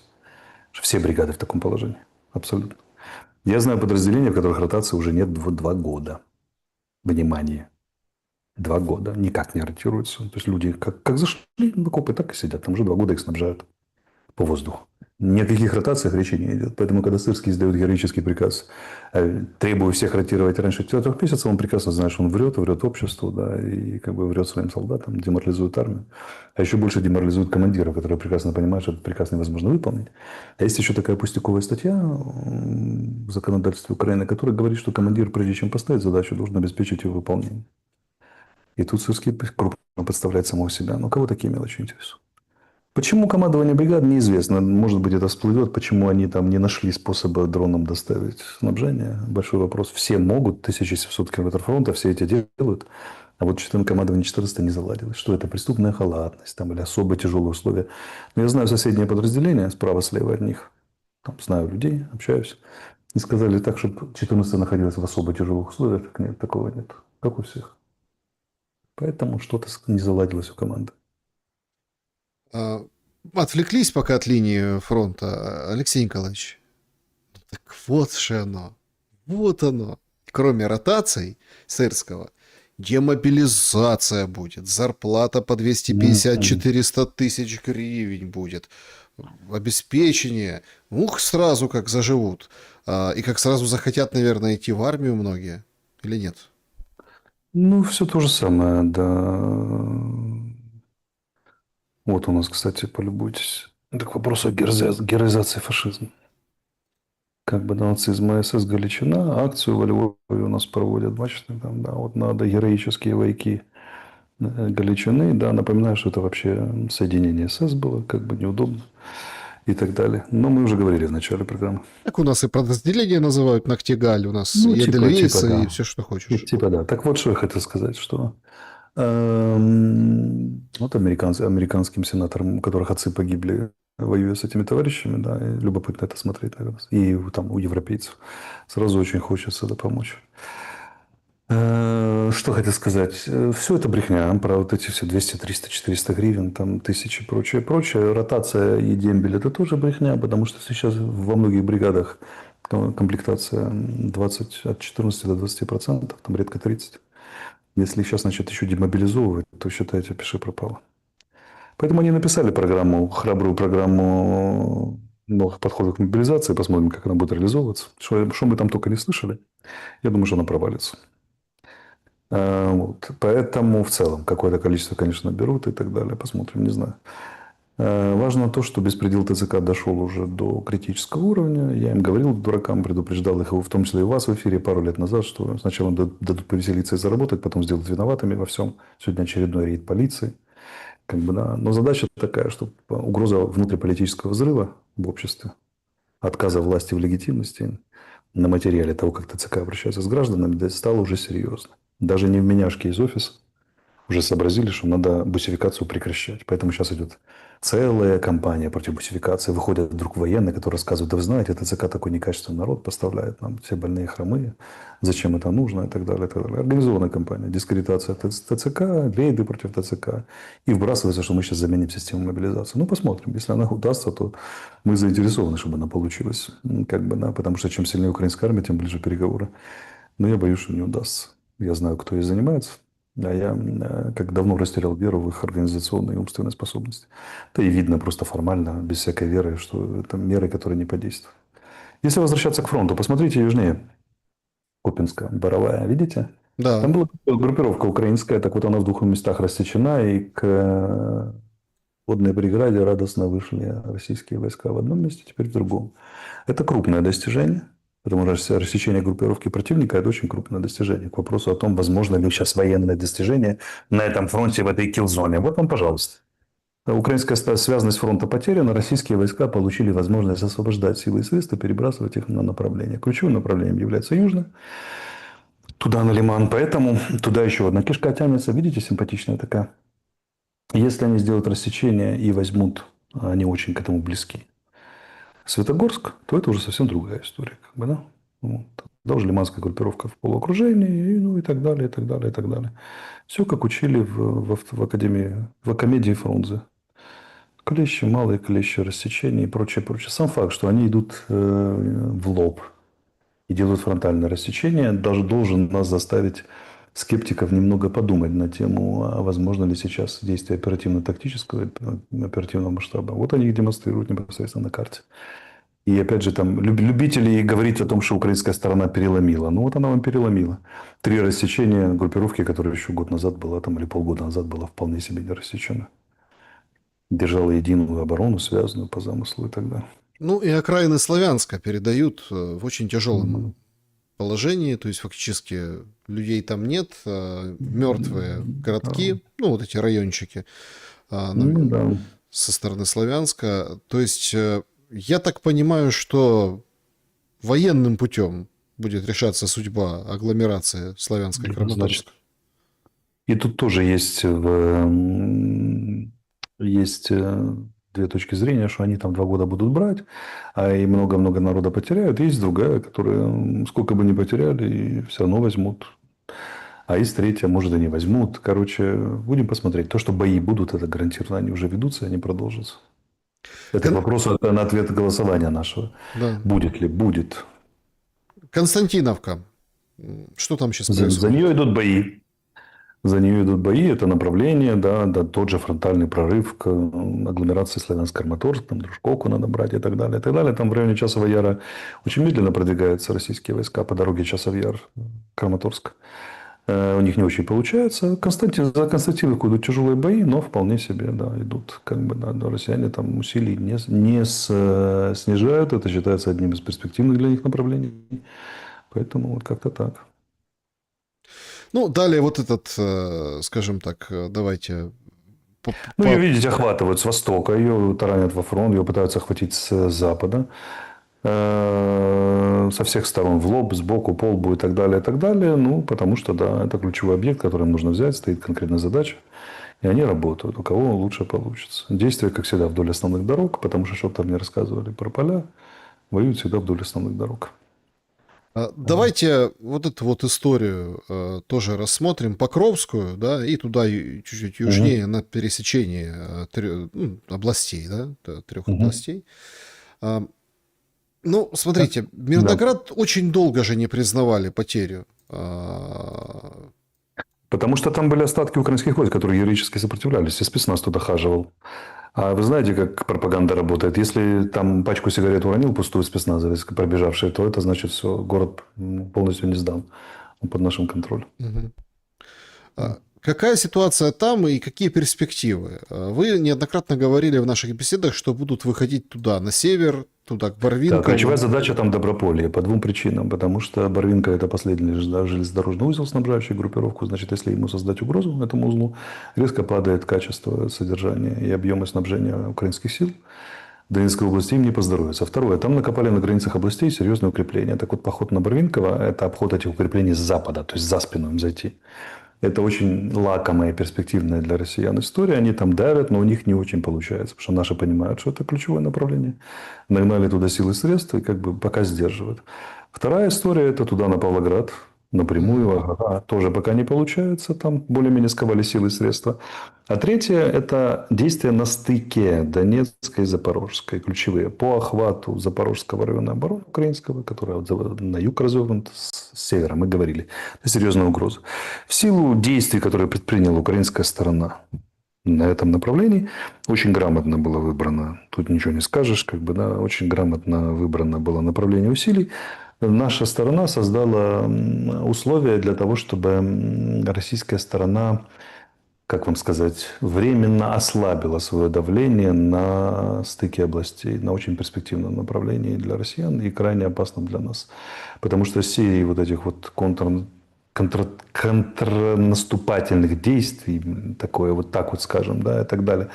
Все бригады в таком положении. Абсолютно. Я знаю подразделения, в которых ротации уже нет 2 года. Внимание. 2 года. Никак не ротируются. То есть люди как зашли в окопы, так и сидят. Там уже 2 года их снабжают по воздуху. Ни о каких ротациях речи не идет. Поэтому, когда Сырский издает героический приказ, требуя всех ротировать раньше 4 месяцев, он прекрасно знает, что он врет обществу, да, и как бы врет своим солдатам, деморализует армию. А еще больше деморализует командиров, которые прекрасно понимают, что этот приказ невозможно выполнить. А есть еще такая пустяковая статья в законодательстве Украины, которая говорит, что командир, прежде чем поставить задачу, должен обеспечить ее выполнение. И тут Сырский крупно подставляет самого себя. Но кого такие мелочи интересуют? Почему командование бригад, неизвестно. Может быть, это всплывет. Почему они там не нашли способа дроном доставить снабжение? Большой вопрос. Все могут. 1700 километров фронта, все эти делают. А вот командование 14 не заладилось. Что это? Преступная халатность там, или особо тяжелые условия. Но я знаю соседние подразделения, справа-слева от них. Там знаю людей, общаюсь. И сказали так, чтобы 14 находилась в особо тяжелых условиях. Так нет, такого нет. Как у всех. Поэтому что-то не заладилось у команды. Отвлеклись пока от линии фронта, Алексей Николаевич. Так вот же оно. Вот оно. Кроме ротаций Сырского, демобилизация будет. Зарплата по 250-400 тысяч гривен будет. Обеспечение. Ух, сразу как заживут. И как сразу захотят, наверное, идти в армию многие. Или нет? Ну, все то же самое, да. Вот у нас, кстати, полюбуйтесь. Это к вопросу о героизации фашизма. Как бы до нацизма СС Галичина, акцию во Львове у нас проводят, бачите, там, да, вот надо героические вояки Галичины, да, напоминаю, что это вообще соединение СС было, как бы неудобно и так далее. Но мы уже говорили в начале программы. Так у нас и подразделения называют Нахтигаль, у нас Ну, и типа Эдельвейс, и да. все, что хочешь. Типа да. Так вот, что я хотел сказать, что вот американским сенаторам, у которых отцы погибли воюя с этими товарищами, да, и любопытно это смотреть, наверное. И там у европейцев сразу очень хочется это помочь. Что хотел сказать? Все это брехня. Про вот эти все 200, 300, 400 гривен, там, тысячи и прочее, прочее. Ротация и дембель – это тоже брехня, потому что сейчас во многих бригадах комплектация 20, от 14 до 20%, там редко 30%. Если их сейчас начнут еще демобилизовывать, то, считайте, пиши пропало. Поэтому они написали программу, храбрую программу новых подходов к мобилизации. Посмотрим, как она будет реализовываться. Что мы там только не слышали. Я думаю, что она провалится. Вот. Поэтому в целом какое-то количество, конечно, берут и так далее. Посмотрим, не знаю. Важно то, что беспредел ТЦК дошел уже до критического уровня. Я им говорил, дуракам, предупреждал их, в том числе и вас в эфире пару лет назад, что сначала дадут повеселиться и заработать, потом сделают виноватыми во всем. Сегодня очередной рейд полиции. Как бы, да. Но задача такая, что угроза внутриполитического взрыва в обществе, отказа власти в легитимности на материале того, как ТЦК обращается с гражданами, стала уже серьезно. Даже не в меняшке из офиса уже сообразили, что надо бусификацию прекращать. Поэтому сейчас идет целая кампания против бусификации. Выходят вдруг военные, которые рассказывают, да вы знаете, ТЦК такой некачественный народ поставляет нам, все больные, хромые, зачем это нужно и так далее. И так далее. Организованная кампания, дискредитация ТЦК, рейды против ТЦК. И вбрасывается, что мы сейчас заменим систему мобилизации. Ну, посмотрим. Если она удастся, то мы заинтересованы, чтобы она получилась. Как бы, да, потому что чем сильнее украинская армия, тем ближе переговоры. Но я боюсь, что не удастся. Я знаю, кто ей занимается. А я как давно растерял веру в их организационные и умственные способности. Да и видно просто формально, без всякой веры, что это меры, которые не подействуют. Если возвращаться к фронту, посмотрите южнее. Купинская, Боровая, видите? Да. Там была группировка украинская, так вот она в двух местах рассечена, и к водной бригаде радостно вышли российские войска в одном месте, теперь в другом. Это крупное достижение. Потому что рассечение группировки противника – это очень крупное достижение. К вопросу о том, возможно ли сейчас военное достижение на этом фронте, в этой киллзоне. Вот вам, пожалуйста. Украинская связанность фронта потеряна. Российские войска получили возможность освобождать силы и средства, перебрасывать их на направление. Ключевым направлением является южное. Туда на Лиман. Поэтому туда еще одна кишка тянется. Видите, симпатичная такая. Если они сделают рассечение и возьмут, они очень к этому близки, Светогорск, то это уже совсем другая история. Как бы, да? Вот. Тогда уже лиманская группировка в полуокружении, и так далее, и так далее, и так далее. Все, как учили в академии, в академии Фрунзе. Клещи, малые клещи, рассечения и прочее, прочее. Сам факт, что они идут в лоб и делают фронтальное рассечение, даже должен нас заставить скептиков немного подумать на тему, а возможно ли сейчас действие оперативно-тактического, оперативного масштаба. Вот они их демонстрируют непосредственно на карте. И опять же, там любители говорить о том, что украинская сторона переломила. Ну, вот она вам переломила. 3 рассечения группировки, которая еще год назад была, там, или полгода назад была вполне себе не рассечена. Держала единую оборону, связанную по замыслу и так далее. Ну и окраины Славянска передают в очень тяжелом положении, то есть фактически людей там нет, мертвые городки, ну вот эти райончики Да. со стороны Славянска. То есть я так понимаю, что военным путем будет решаться судьба агломерации Славянска-Краматорска. И тут тоже есть две точки зрения, что они там 2 года будут брать, а и много-много народа потеряют. Есть другая, которая сколько бы ни потеряли, и все равно возьмут. А есть третья, может, и не возьмут. Короче, будем посмотреть. То, что бои будут, это гарантированно они уже ведутся, они продолжатся. Это к вопросу на ответ голосования нашего. Да. Будет ли? Будет. Константиновка. Что там сейчас За происходит? нее идут бои. За нее идут бои, это направление, да, тот же фронтальный прорыв к агломерации Славянск-Краматорск, там Дружковку надо брать и так далее, и так далее. Там в районе Часового Яра очень медленно продвигаются российские войска по дороге Часов Яр-Краматорск. У них не очень получается. За Константиновку идут тяжелые бои, но вполне себе, да, идут. Как бы, да, россияне там усилий не снижают. Это считается одним из перспективных для них направлений. Поэтому вот как-то так. Ну, далее вот этот, скажем так, давайте... Ну, ее, видите, охватывают с востока, ее таранят во фронт, ее пытаются охватить с запада. Со всех сторон, в лоб, сбоку, по лбу и так далее, и так далее. Ну, потому что, да, это ключевой объект, который им нужно взять, стоит конкретная задача. И они работают, у кого лучше получится. Действия, как всегда, вдоль основных дорог, потому что там мне рассказывали про поля, воюют всегда вдоль основных дорог. Давайте вот эту вот историю тоже рассмотрим, Покровскую, да, и туда чуть-чуть Мгм. южнее, на пересечении областей, да, трех Мгм. областей. А, Ну, Да. смотрите, Да. Мирноград очень долго же не признавали потерю. А, Потому что там были остатки украинских войск, которые героически сопротивлялись, и спецназ туда хаживал. А вы знаете, как пропаганда работает? Если там пачку сигарет уронил пустую спецназовец, пробежавший, то это значит все, город полностью не сдан. Он под нашим контролем. мгм. Какая ситуация там и какие перспективы? Вы неоднократно говорили в наших беседах, что будут выходить туда, на север, туда, к Да, ключевая Барвинкову. задача там Доброполье по двум причинам. Потому что Барвинка – это последний железнодорожный узел, снабжающий группировку. Значит, если ему создать угрозу этому узлу, резко падает качество содержания и объемы снабжения украинских сил. Донецкой области им не поздоровится. Второе. Там накопали на границах областей серьезные укрепления. Так вот, поход на Барвинково – это обход этих укреплений с запада, то есть за спину им зайти. Это очень лакомая и перспективная для россиян история. Они там давят, но у них не очень получается. Потому что наши понимают, что это ключевое направление. Нагнали туда силы и средства и как бы пока сдерживают. Вторая история – это туда на Павлоград. Напрямую, Мгм. ага, тоже пока не получается. Там более-менее сковали силы и средства. А третье – это действия на стыке Донецкой и Запорожской, ключевые. По охвату Запорожского района обороны украинского, который вот на юг развернут, с севера, мы говорили. Это серьезная угроза. В силу действий, которые предприняла украинская сторона на этом направлении, очень грамотно было выбрано, тут ничего не скажешь, как бы, да, очень грамотно выбрано было направление усилий. Наша сторона создала условия для того, чтобы российская сторона, как вам сказать, временно ослабила свое давление на стыке областей, на очень перспективном направлении для россиян и крайне опасном для нас. Потому что серии вот этих вот контрнаступательных действий, такое вот так вот скажем, да, и так далее.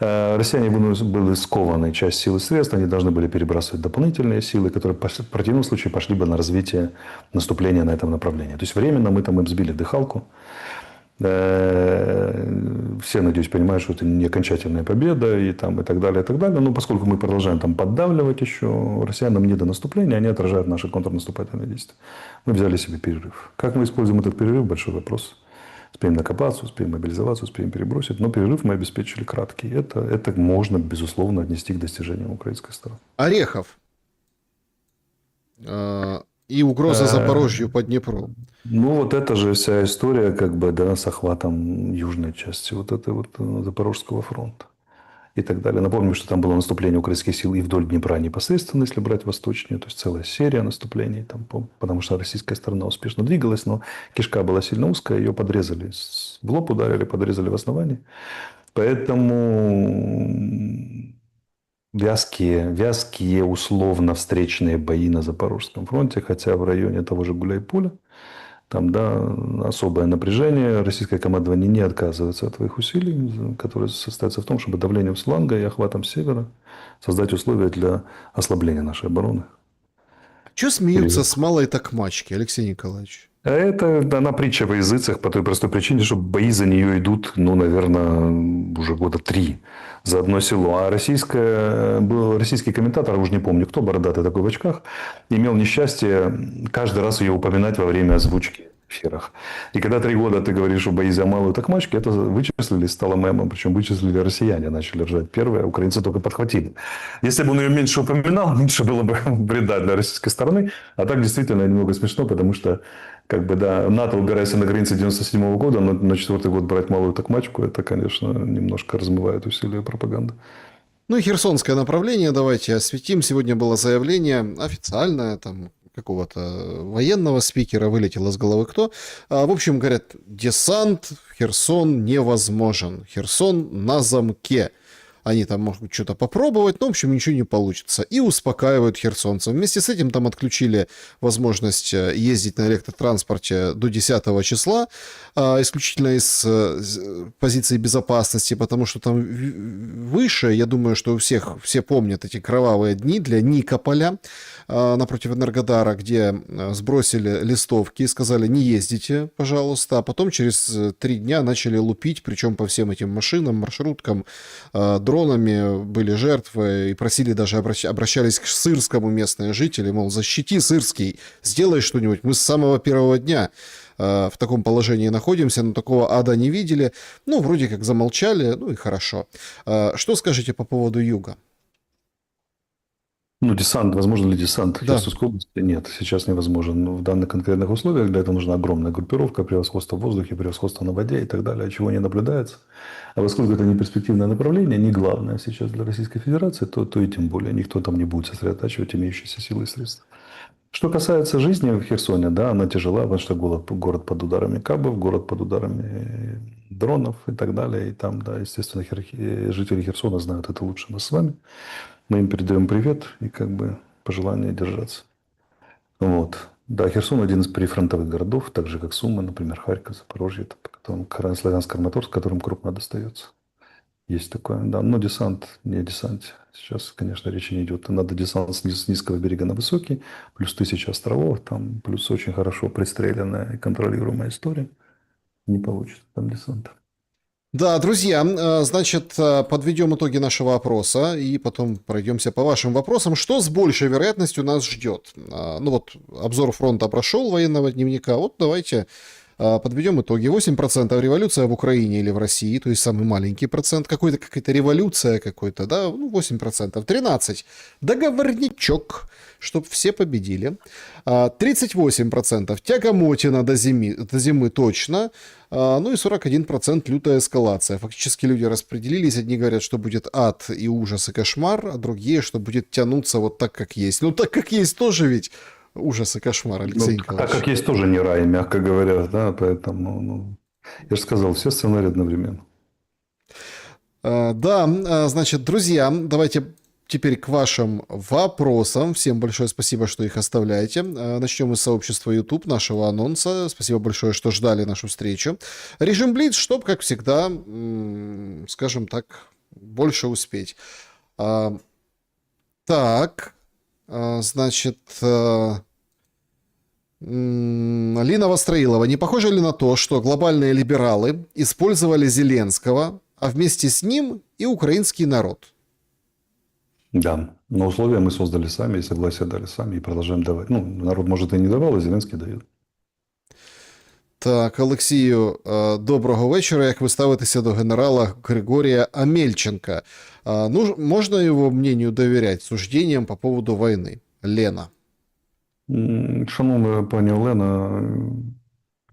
Россияне были скованы часть сил и средств, они должны были перебрасывать дополнительные силы, которые в противном случае пошли бы на развитие наступления на этом направлении. То есть временно мы там им сбили дыхалку. Все, надеюсь, понимают, что это не окончательная победа и, там, и так далее, и так далее. Но поскольку мы продолжаем там поддавливать еще, россиянам не до наступления, они отражают наши контрнаступательные действия. Мы взяли себе перерыв. Как мы используем этот перерыв – большой вопрос. Успеем накопаться, успеем мобилизоваться, успеем перебросить. Но перерыв мы обеспечили краткий. Это можно, безусловно, отнести к достижениям украинской стороны. Орехов и угроза Запорожью по Днепру. Ну, вот это же вся история, как бы, да, с охватом южной части вот этой вот Запорожского фронта и так далее. Напомню, что там было наступление украинских сил и вдоль Днепра непосредственно, если брать восточнее, то есть целая серия наступлений, там, потому что российская сторона успешно двигалась, но кишка была сильно узкая, ее подрезали, в лоб ударили, подрезали в основании. Поэтому вязкие условно встречные бои на Запорожском фронте, хотя в районе того же Гуляйполя там, да, особое напряжение. Российское командование не отказывается от своих усилий, которые состоятся в том, чтобы давлением с фланга и охватом севера создать условия для ослабления нашей обороны. Че смеются Перевод. с малой такмачки, Алексей Николаевич? А это она притча во языцах по той простой причине, что бои за нее идут, ну, наверное, уже года 3 за одно село. А был российский комментатор, уже не помню кто, бородатый такой в очках, имел несчастье каждый раз ее упоминать во время озвучки в эфирах. И когда 3 года ты говоришь о бои за малую такмачки, это вычислили, стало мемом. Причем вычислили россияне, начали ржать первые, а украинцы только подхватили. Если бы он ее меньше упоминал, меньше было бы вреда для российской стороны. А так действительно немного смешно, потому что как бы, да, НАТО, угорайся на границе 97 года, но на 4-й год брать малую такмачку, это, конечно, немножко размывает усилия пропаганды. Ну и херсонское направление давайте осветим. Сегодня было заявление официальное, там какого-то военного спикера, вылетело с головы кто. В общем, говорят, десант в Херсон невозможен. Херсон на замке. они там могут что-то попробовать, но, в общем, ничего не получится. И успокаивают херсонцев. Вместе с этим там отключили возможность ездить на электротранспорте до 10 числа, исключительно из позиции безопасности, потому что там выше, я думаю, что у всех, все помнят эти кровавые дни для Никополя напротив Энергодара, где сбросили листовки и сказали: не ездите, пожалуйста, а потом через 3 дня начали лупить, причем по всем этим машинам, маршруткам, дронами были жертвы, и просили даже, обращались к Сырскому местные жители, мол, защити Сырский, сделай что-нибудь, мы с самого первого дня в таком положении находимся, но такого ада не видели. Ну, вроде как замолчали, ну и хорошо. Что скажете по поводу юга? Ну, десант, возможно ли десант в Да. Херсонской области? Нет, сейчас невозможен. Но в данных конкретных условиях для этого нужна огромная группировка, превосходство в воздухе, превосходство на воде и так далее, чего не наблюдается. А поскольку это не перспективное направление, не главное сейчас для Российской Федерации, то и тем более никто там не будет сосредотачивать имеющиеся силы и средства. Что касается жизни в Херсоне, да, она тяжела, потому что город под ударами кабов, город под ударами дронов и так далее. И там, да, естественно, жители Херсона знают это лучше нас с вами. Мы им передаем привет и как бы пожелание держаться. Вот. Да, Херсон один из прифронтовых городов, так же как Сумы, например, Харьков, Запорожье, это потом Славянск, Краматорск, которым крупно достается. Есть такое, да. Но десант, не о десанте. Сейчас, конечно, речи не идет. Надо десант с низкого берега на высокий, плюс 1000 островов, там, плюс очень хорошо пристреленная и контролируемая история. Не получится там десанта. Да, друзья, значит, подведем итоги нашего опроса и потом пройдемся по вашим вопросам. Что с большей вероятностью нас ждет? Ну вот, обзор фронта прошел, военного дневника. Вот давайте подведем итоги. 8% революция в Украине или в России, то есть самый маленький процент. Какая-то революция какой-то, да, ну 8%. 13% договорничок, чтобы все победили. 38% тягомотина до зимы точно. Ну и 41% лютая эскалация. Фактически люди распределились. Одни говорят, что будет ад и ужас и кошмар, а другие, что будет тянуться вот так, как есть. Ну так, как есть, тоже ведь ужас и кошмар, Алексей Николаевич. Так как есть тоже не рай, мягко говоря, да, поэтому, я же сказал, все сценарии одновременно. Да, значит, друзья, давайте теперь к вашим вопросам. Всем большое спасибо, что их оставляете. Начнем из сообщества YouTube, нашего анонса. Спасибо большое, что ждали нашу встречу. Режим Блиц, чтобы, как всегда, скажем так, больше успеть. Так, значит, Лина Востроилова. Не похоже ли на то, что глобальные либералы использовали Зеленского, а вместе с ним и украинский народ? Да, но условия мы создали сами, и согласие дали сами, и продолжаем давать. Ну, народ, может, и не давал, а Зеленский дает. Так, Олексію, доброго вечора. Як ви ставитеся до генерала Григорія Амельченка? Ну, можно его мнению доверять суждениям по поводу войны? Лена. Шановна пані Олена,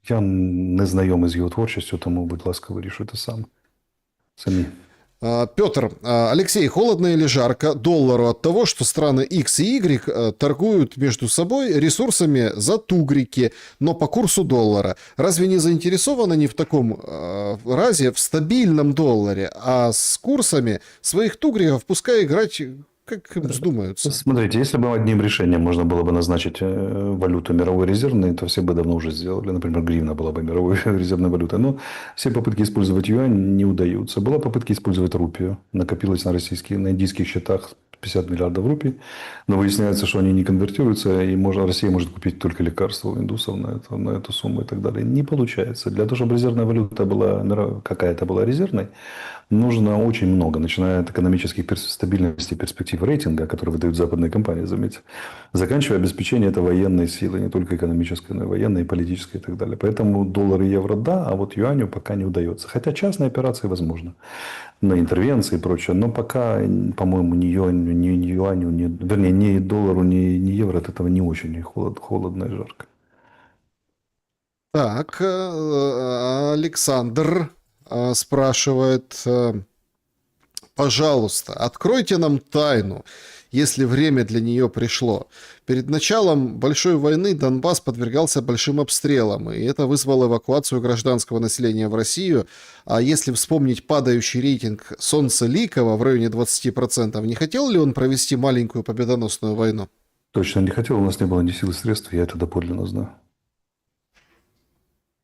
я не знайомий з його творчістю, тому, будь ласка, вирішуйте самі. Петр, Алексей, холодно или жарко доллару от того, что страны X и Y торгуют между собой ресурсами за тугрики, но по курсу доллара? Разве не заинтересованы они в таком разе в стабильном долларе, а с курсами своих тугриков пускай играть как им вздумаются? Смотрите, если бы одним решением можно было бы назначить валюту мировой резервной, то все бы давно уже сделали. Например, гривна была бы мировой резервной валютой. Но все попытки использовать юань не удаются. Была попытка использовать рупию. Накопилось на на индийских счетах 50 миллиардов рупий. Но выясняется, что они не конвертируются. И Россия может купить только лекарства у индусов на эту сумму и так далее. Не получается. Для того, чтобы резервная валюта была какая-то была резервной, нужно очень много, начиная от экономических стабильности и перспектив рейтинга, которые выдают западные компании, заметьте, заканчивая обеспечение это военной силой, не только экономической, но и военной, и политической и так далее. Поэтому доллар и евро да, а вот юаню пока не удается. Хотя частные операции возможны на интервенции и прочее, но пока, по-моему, ни юаню, вернее, ни доллару, ни евро от этого не очень холодно и жарко. Так, Александр спрашивает, пожалуйста, откройте нам тайну. если время для нее пришло. Перед началом Большой войны Донбасс подвергался большим обстрелам, и это вызвало эвакуацию гражданского населения в Россию. А если вспомнить падающий рейтинг Солнца Ликова в районе 20%, не хотел ли он провести маленькую победоносную войну? Точно не хотел, у нас не было ни сил, ни средств, я это доподлинно знаю.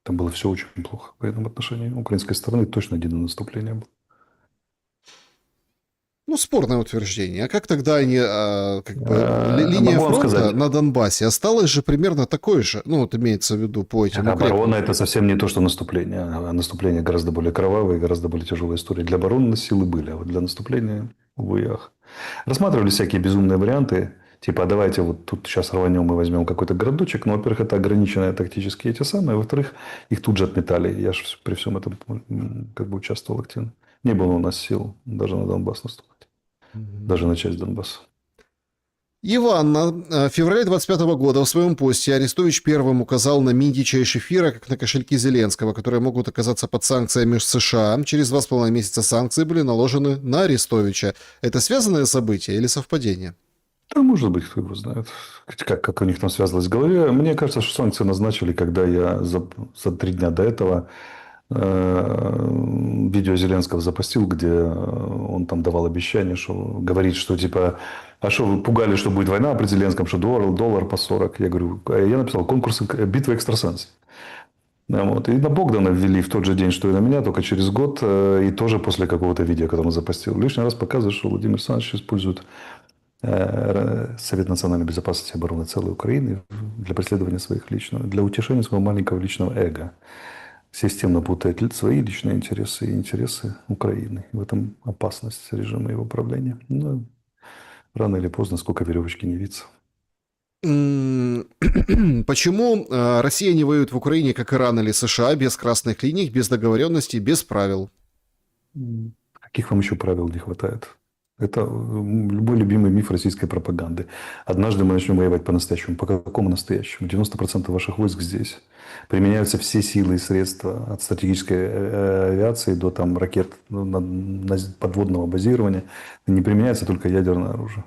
Там было все очень плохо по этому отношению. Украинской стороны точно один наступление было. Ну, спорное утверждение. А как тогда они, как бы, линия Могу вам фронта сказать, на Донбассе осталась же примерно такой же, ну, вот имеется в виду по этим оборона – укрепам. это совсем не то, что наступление. А наступление гораздо более кровавое, гораздо более тяжелая история. Для обороны силы были, а вот для наступления, увы и ах. Рассматривали всякие безумные варианты. Типа, а давайте вот тут сейчас рванем и возьмем какой-то городочек. Но, во-первых, это ограниченные тактические эти самые. Во-вторых, их тут же отметали. Я же при всем этом как бы участвовал активно. Не было у нас сил даже на Донбасс наступать. Даже на часть Донбасса. Иванна, в феврале 25 года в своем посте Арестович первым указал на Миндича и Шефира как на кошельки Зеленского, которые могут оказаться под санкциями США. Через 2,5 месяца санкции были наложены на Арестовича. Это связанное событие или совпадение? Да, может быть, кто его знает, как у них там связывалось в голове. Мне кажется, что санкции назначили, когда я за 3 дня до этого видео Зеленского запостил, где он там давал обещание, что говорит, что типа, а что вы пугали, что будет война при Зеленском, что доллар по 40. Я говорю, я написал конкурс «Битва экстрасенсов». Вот. И на Богдана ввели в тот же день, что и на меня, только через год, и тоже после какого-то видео, которое он запостил. Лишний раз показывает, что Владимир Александрович использует Совет национальной безопасности и обороны целой Украины для преследования своих личных, для утешения своего маленького личного эго. Системно путает свои личные интересы и интересы Украины. В этом опасность режима его правления. Но рано или поздно, сколько веревочки не виться. Почему Россия не воюет в Украине, как Иран или США, без красных линий, без договоренностей, без правил? Каких вам еще правил не хватает? Это любой любимый миф российской пропаганды. Однажды мы начнем воевать по-настоящему. По какому настоящему? 90% ваших войск здесь. Применяются все силы и средства. От стратегической авиации до там, ракет подводного базирования. Не применяется только ядерное оружие.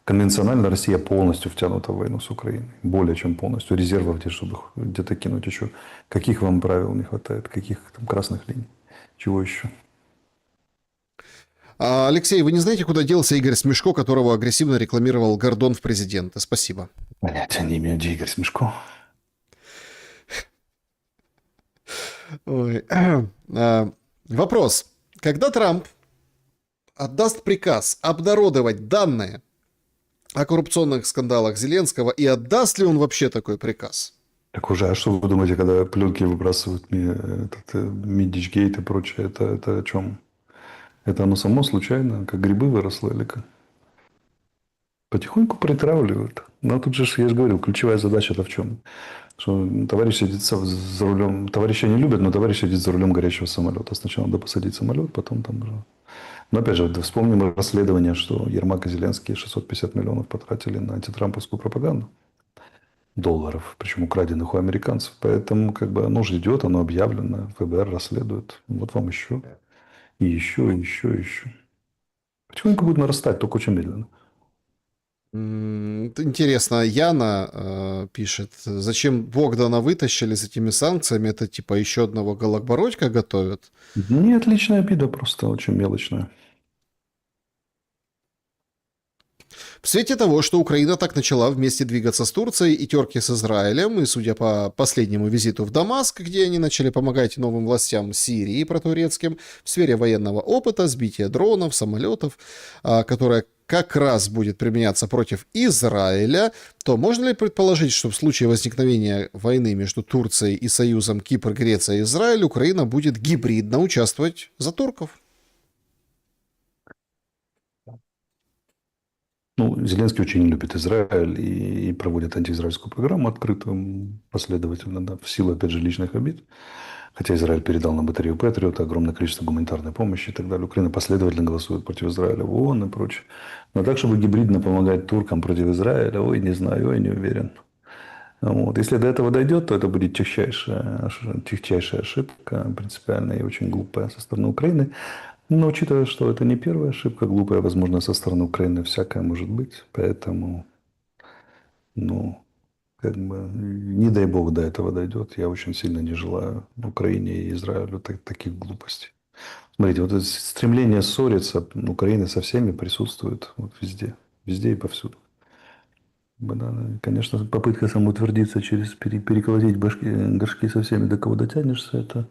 Конвенционально Россия полностью втянута в войну с Украиной. Более чем полностью. Резервов где, чтобы где-то кинуть еще. Каких вам правил не хватает? Каких там красных линий? Чего еще? Алексей, вы не знаете, куда делся Игорь Смешко, которого агрессивно рекламировал Гордон в президенты? Спасибо. Понятия не имею, где Игорь Смешко. Ой. Вопрос. Когда Трамп отдаст приказ обнародовать данные о коррупционных скандалах Зеленского, и отдаст ли он вообще такой приказ? Так уже, а что вы думаете, когда пленки выбрасывают этот Мидичгейт и прочее, это о чем? Это оно само случайно, как грибы выросло или как? Потихоньку притравливают. Но тут же, я же говорил, ключевая задача-то в чем? Что товарищ сидит за рулем, товарища не любят, но товарищ сидит за рулем горящего самолета. Сначала надо посадить самолет, потом там уже. Но опять же, вспомним расследование, что Ермак и Зеленский 650 миллионов потратили на антитрамповскую пропаганду. Долларов, причем украденных у американцев. Поэтому как бы оно же идет, оно объявлено, ФБР расследует. Вот вам еще. И еще, и еще, и еще. Потихоньку будет нарастать, только очень медленно. Интересно, Яна пишет, зачем Богдана вытащили с этими санкциями? Это типа еще одного Голобородька готовят? Не отличная обида, просто очень мелочная. В свете того, что Украина так начала вместе двигаться с Турцией и терки с Израилем, и судя по последнему визиту в Дамаск, где они начали помогать новым властям Сирии протурецким в сфере военного опыта, сбития дронов, самолетов, которое как раз будет применяться против Израиля, то можно ли предположить, что в случае возникновения войны между Турцией и Союзом Кипр, Греция и Израиль Украина будет гибридно участвовать за турков? Ну, Зеленский очень любит Израиль и проводит антиизраильскую программу открытую, последовательно, да, в силу, опять же, личных обид. Хотя Израиль передал на батарею Патриот огромное количество гуманитарной помощи и так далее. Украина последовательно голосует против Израиля в ООН и прочее. Но так, чтобы гибридно помогать туркам против Израиля, ой, не знаю, ой, не уверен. Вот. Если до этого дойдет, то это будет техчайшая ошибка, принципиальная и очень глупая со стороны Украины. Но учитывая, что это не первая ошибка, глупая, возможно, со стороны Украины всякое может быть. Поэтому, ну, как бы, не дай бог до этого дойдет. Я очень сильно не желаю Украине и Израилю таких глупостей. Смотрите, вот это стремление ссориться Украины со всеми присутствует вот везде. Везде и повсюду. Да, конечно, попытка самоутвердиться через переколотить горшки со всеми, до кого дотянешься, это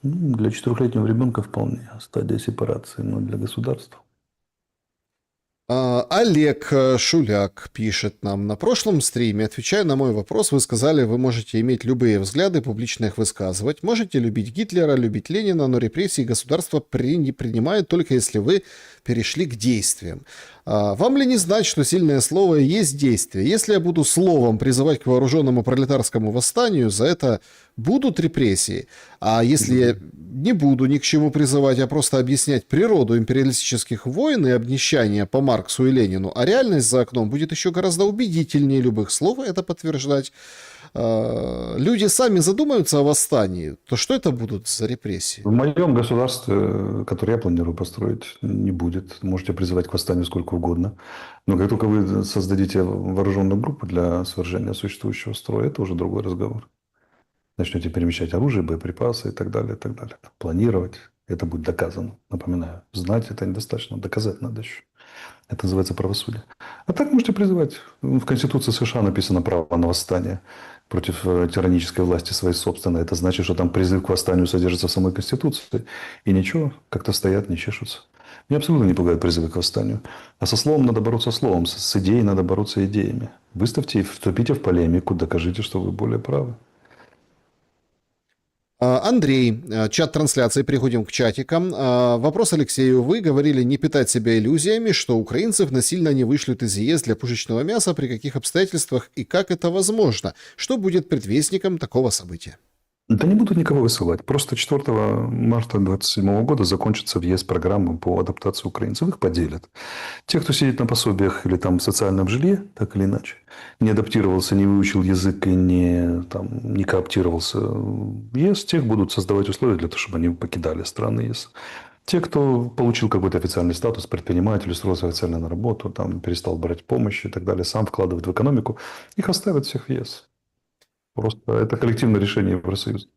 для четырехлетнего ребенка вполне стадия сепарации, но для государства. Олег Шуляк пишет нам: на прошлом стриме, отвечая на мой вопрос, вы сказали, вы можете иметь любые взгляды, публично их высказывать, можете любить Гитлера, любить Ленина, но репрессии государство не принимает только если вы перешли к действиям. Вам ли не знать, что сильное слово и есть действие? Если я буду словом призывать к вооруженному пролетарскому восстанию, за это будут репрессии. А если я не буду ни к чему призывать, а просто объяснять природу империалистических войн и обнищания по Марксу и Ленину, а реальность за окном будет еще гораздо убедительнее любых слов это подтверждать, люди сами задумаются о восстании, то что это будут за репрессии? В моем государстве, которое я планирую построить, не будет. Можете призывать к восстанию сколько угодно. Но как только вы создадите вооруженную группу для свержения существующего строя, это уже другой разговор. Начнете перемещать оружие, боеприпасы и так далее, и так далее. Планировать. Это будет доказано. Напоминаю, знать это недостаточно, доказать надо еще. Это называется правосудие. А так можете призывать. В Конституции США написано право на восстание против тиранической власти своей собственной. Это значит, что там призыв к восстанию содержится в самой Конституции. И ничего, как-то стоят, не чешутся. Меня абсолютно не пугают призывы к восстанию. А со словом надо бороться словом. С идеей надо бороться идеями. Выставьте и вступите в полемику, докажите, что вы более правы. Андрей, чат трансляции, переходим к чатикам. Вопрос Алексею. Вы говорили не питать себя иллюзиями, что украинцев насильно не вышлют из ЕС для пушечного мяса, при каких обстоятельствах и как это возможно? Что будет предвестником такого события? Да не будут никого высылать. Просто 4 марта 2027 года закончится въезд программы по адаптации украинцев. Их поделят. Те, кто сидит на пособиях или там в социальном жилье, так или иначе, не адаптировался, не выучил язык и не кооптировался в ЕС, тех будут создавать условия для того, чтобы они покидали страны ЕС. Те, кто получил какой-то официальный статус, предприниматель, устроился официально на работу, там, перестал брать помощь и так далее, сам вкладывает в экономику, их оставят всех в ЕС. Просто это коллективное решение Евросоюза.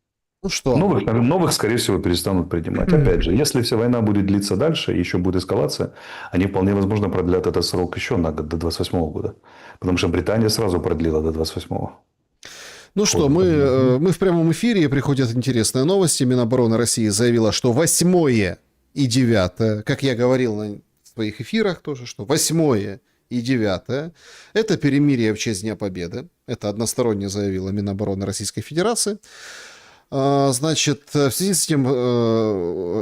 Ну что? Новых, скорее всего, перестанут принимать. Опять же, если вся война будет длиться дальше, и еще будет эскалация, они вполне возможно продлят этот срок еще на год, до 28 года. Потому что Британия сразу продлила до 28-го. Ну что, мы в прямом эфире, приходят интересные новости. Минобороны России заявила, что 8 и 9, как я говорил на своих эфирах тоже, что 8 и 9 это перемирие в честь Дня Победы. Это односторонне заявила Минобороны Российской Федерации. Значит, в связи с этим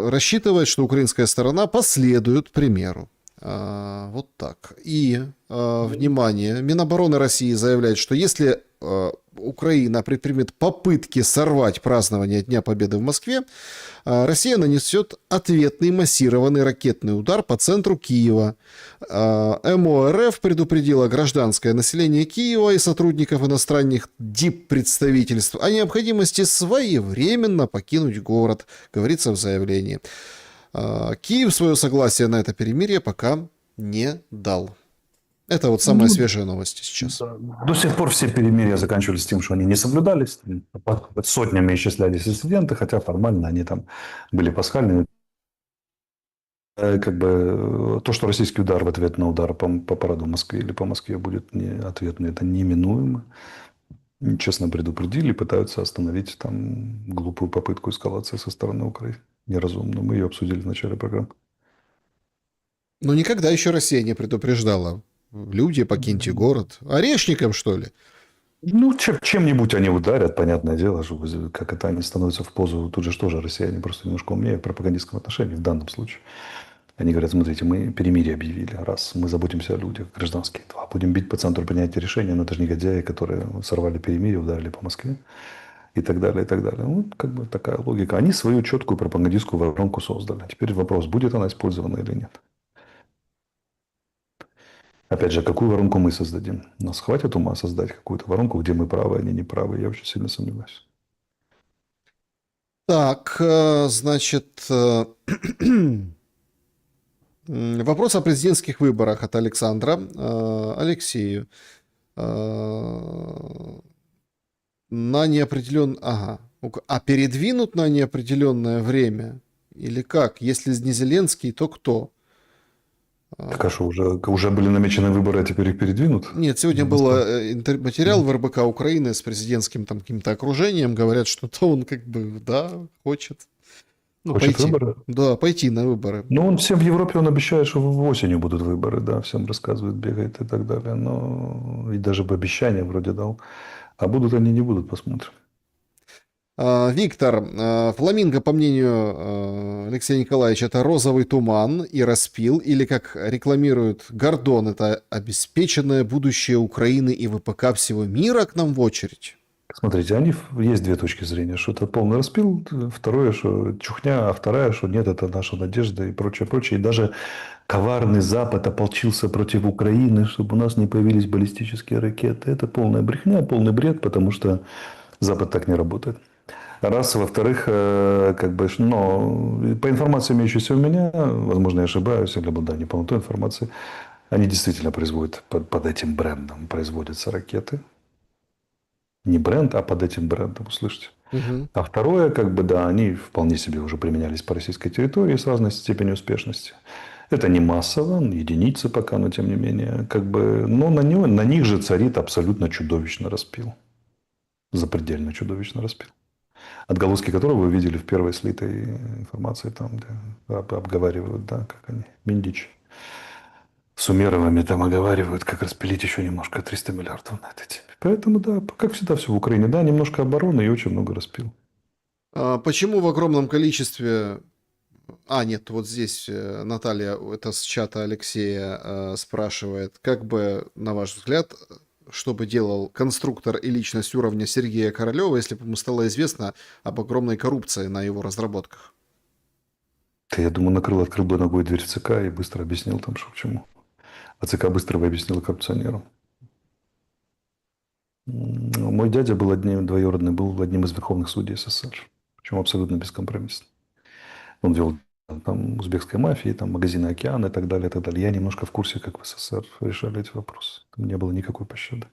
рассчитывает, что украинская сторона последует примеру. Вот так. И, внимание, Минобороны России заявляет, что если Украина предпримет попытки сорвать празднование Дня Победы в Москве, Россия нанесет ответный массированный ракетный удар по центру Киева. МО РФ предупредила гражданское население Киева и сотрудников иностранных диппредставительств о необходимости своевременно покинуть город, говорится в заявлении. Киев свое согласие на это перемирие пока не дал. Это вот самая свежая новость сейчас. Да. До сих пор все перемирия заканчивались тем, что они не соблюдались. Под сотнями исчислялись инциденты, хотя формально они там были пасхальными. Как бы то, что российский удар в ответ на удар по параду в Москве или по Москве будет не ответный, это неминуемо. Честно предупредили, пытаются остановить там глупую попытку эскалации со стороны Украины. Неразумно. Мы ее обсудили в начале программы. Но никогда еще Россия не предупреждала. Люди, покиньте город. Орешником, что ли? Ну, чем-нибудь они ударят, понятное дело, что как это они становятся в позу. Тут же тоже россияне просто немножко умнее в пропагандистском отношении в данном случае. Они говорят, смотрите, мы перемирие объявили, раз, мы заботимся о людях, гражданские, два, будем бить по центру принятия решения, но это же негодяи, которые сорвали перемирие, ударили по Москве и так далее, и так далее. Ну, как бы такая логика. Они свою четкую пропагандистскую воронку создали. Теперь вопрос, будет она использована или нет. Опять же, какую воронку мы создадим? Нас хватит ума создать какую-то воронку, где мы правы, они не правы? Я очень сильно сомневаюсь. Так, значит, Вопрос о президентских выборах от Александра. Алексею. На неопределенное... Ага. А передвинут на неопределенное время? Или как? Если не Зеленский, то кто? Так а что, уже были намечены выборы, а теперь их передвинут? Нет, сегодня был материал в РБК Украины с президентским там каким-то окружением. Говорят, что-то он как бы, да, хочет. Ну, Хочет пойти. выборы? Да, пойти на выборы. Ну, он всем в Европе, он обещает, что осенью будут выборы, да, всем рассказывает, бегает и так далее. Но и даже бы обещания вроде дал. А будут они, не будут, посмотрим. Виктор, фламинго, по мнению Алексея Николаевича, это розовый туман и распил, или, как рекламирует Гордон, это обеспеченное будущее Украины и ВПК всего мира к нам в очередь? Смотрите, есть две точки зрения, что это полный распил, второе, что чухня, а вторая, что нет, это наша надежда и прочее, прочее. И даже коварный Запад ополчился против Украины, чтобы у нас не появились баллистические ракеты. Это полная брехня, полный бред, потому что Запад так не работает. Раз. Во-вторых, как бы, но по информации, имеющейся у меня, возможно, я ошибаюсь, или да, не полнотой информации, они действительно производят под этим брендом, производятся ракеты. Не бренд, а под этим брендом, услышите. Угу. А второе, как бы, да, они вполне себе уже применялись по российской территории с разной степенью успешности. Это не массово, единицы пока, но тем не менее, как бы, но на них же царит абсолютно чудовищно распил. Запредельно чудовищно распил. Отголоски которого вы видели в первой слитой информации, там, где обговаривают, да, как они, Миндич с Умеровыми там оговаривают, как распилить еще немножко 300 миллиардов на этой теме. Поэтому, да, как всегда все в Украине, да, немножко обороны и очень много распил. Почему в огромном количестве... нет, вот здесь Наталья, это с чата Алексея, спрашивает, как бы, на ваш взгляд, что бы делал конструктор и личность уровня Сергея Королева, если бы ему стало известно об огромной коррупции на его разработках? Я думаю, открыл бы ногой дверь в ЦК и быстро объяснил там, что к чему. А ЦК быстро бы объяснил коррупционерам. Мой дядя был двоюродный, был одним из верховных судей СССР. Причем абсолютно бескомпромиссно. Он вел там узбекской мафии, там магазины «Океан» и так далее, и так далее. Я немножко в курсе, как в СССР решали эти вопросы. Там не было никакой пощады.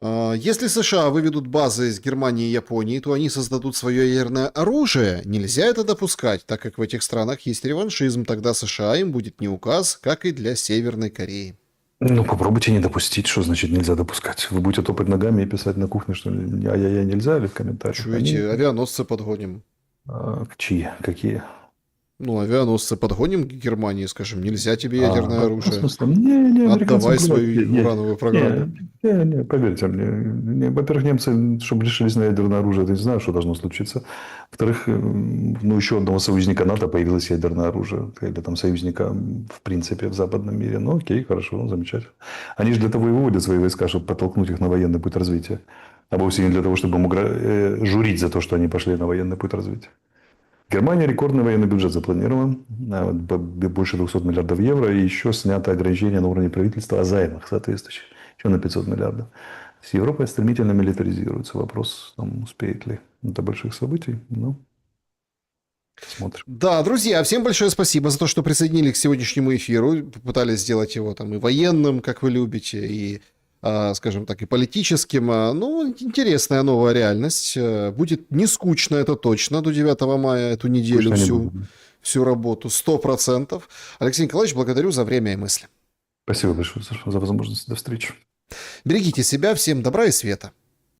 Если США выведут базы из Германии и Японии, то они создадут свое ядерное оружие. Нельзя это допускать, так как в этих странах есть реваншизм. Тогда США им будет не указ, как и для Северной Кореи. Ну, попробуйте не допустить, что значит нельзя допускать. Вы будете топать ногами и писать на кухне, что ай-яй-яй нельзя, или в комментариях. Чуете, авианосцы подгоним. Чьи? Какие? Ну, авианосцы подгоним к Германии, скажем, нельзя тебе ядерное оружие. В смысле? Не, Отдавай свою урановую программу. Не, поверьте мне. Во-первых, немцы, чтобы лишились на ядерное оружие, это не знаю, что должно случиться. Во-вторых, еще одного союзника НАТО появилось ядерное оружие. Или там союзника, в принципе, в западном мире. Ну, окей, хорошо, замечательно. Они же для того и выводят свои войска, чтобы подтолкнуть их на военный путь развития. А вовсе не для того, чтобы журить за то, что они пошли на военный путь развития. Германия рекордный военный бюджет запланирован, больше 200 миллиардов евро, и еще снято ограничение на уровне правительства о займах соответствующих, еще на 500 миллиардов. С Европой стремительно милитаризируется. Вопрос, там, успеет ли до больших событий, ну, посмотрим. Да, друзья, всем большое спасибо за то, что присоединились к сегодняшнему эфиру, попытались сделать его там и военным, как вы любите, и скажем так, и политическим. Ну, интересная новая реальность. Будет не скучно, это точно, до 9 мая эту неделю всю работу, 100%. Алексей Николаевич, благодарю за время и мысли. Спасибо большое за возможность. До встречи. Берегите себя, всем добра и света.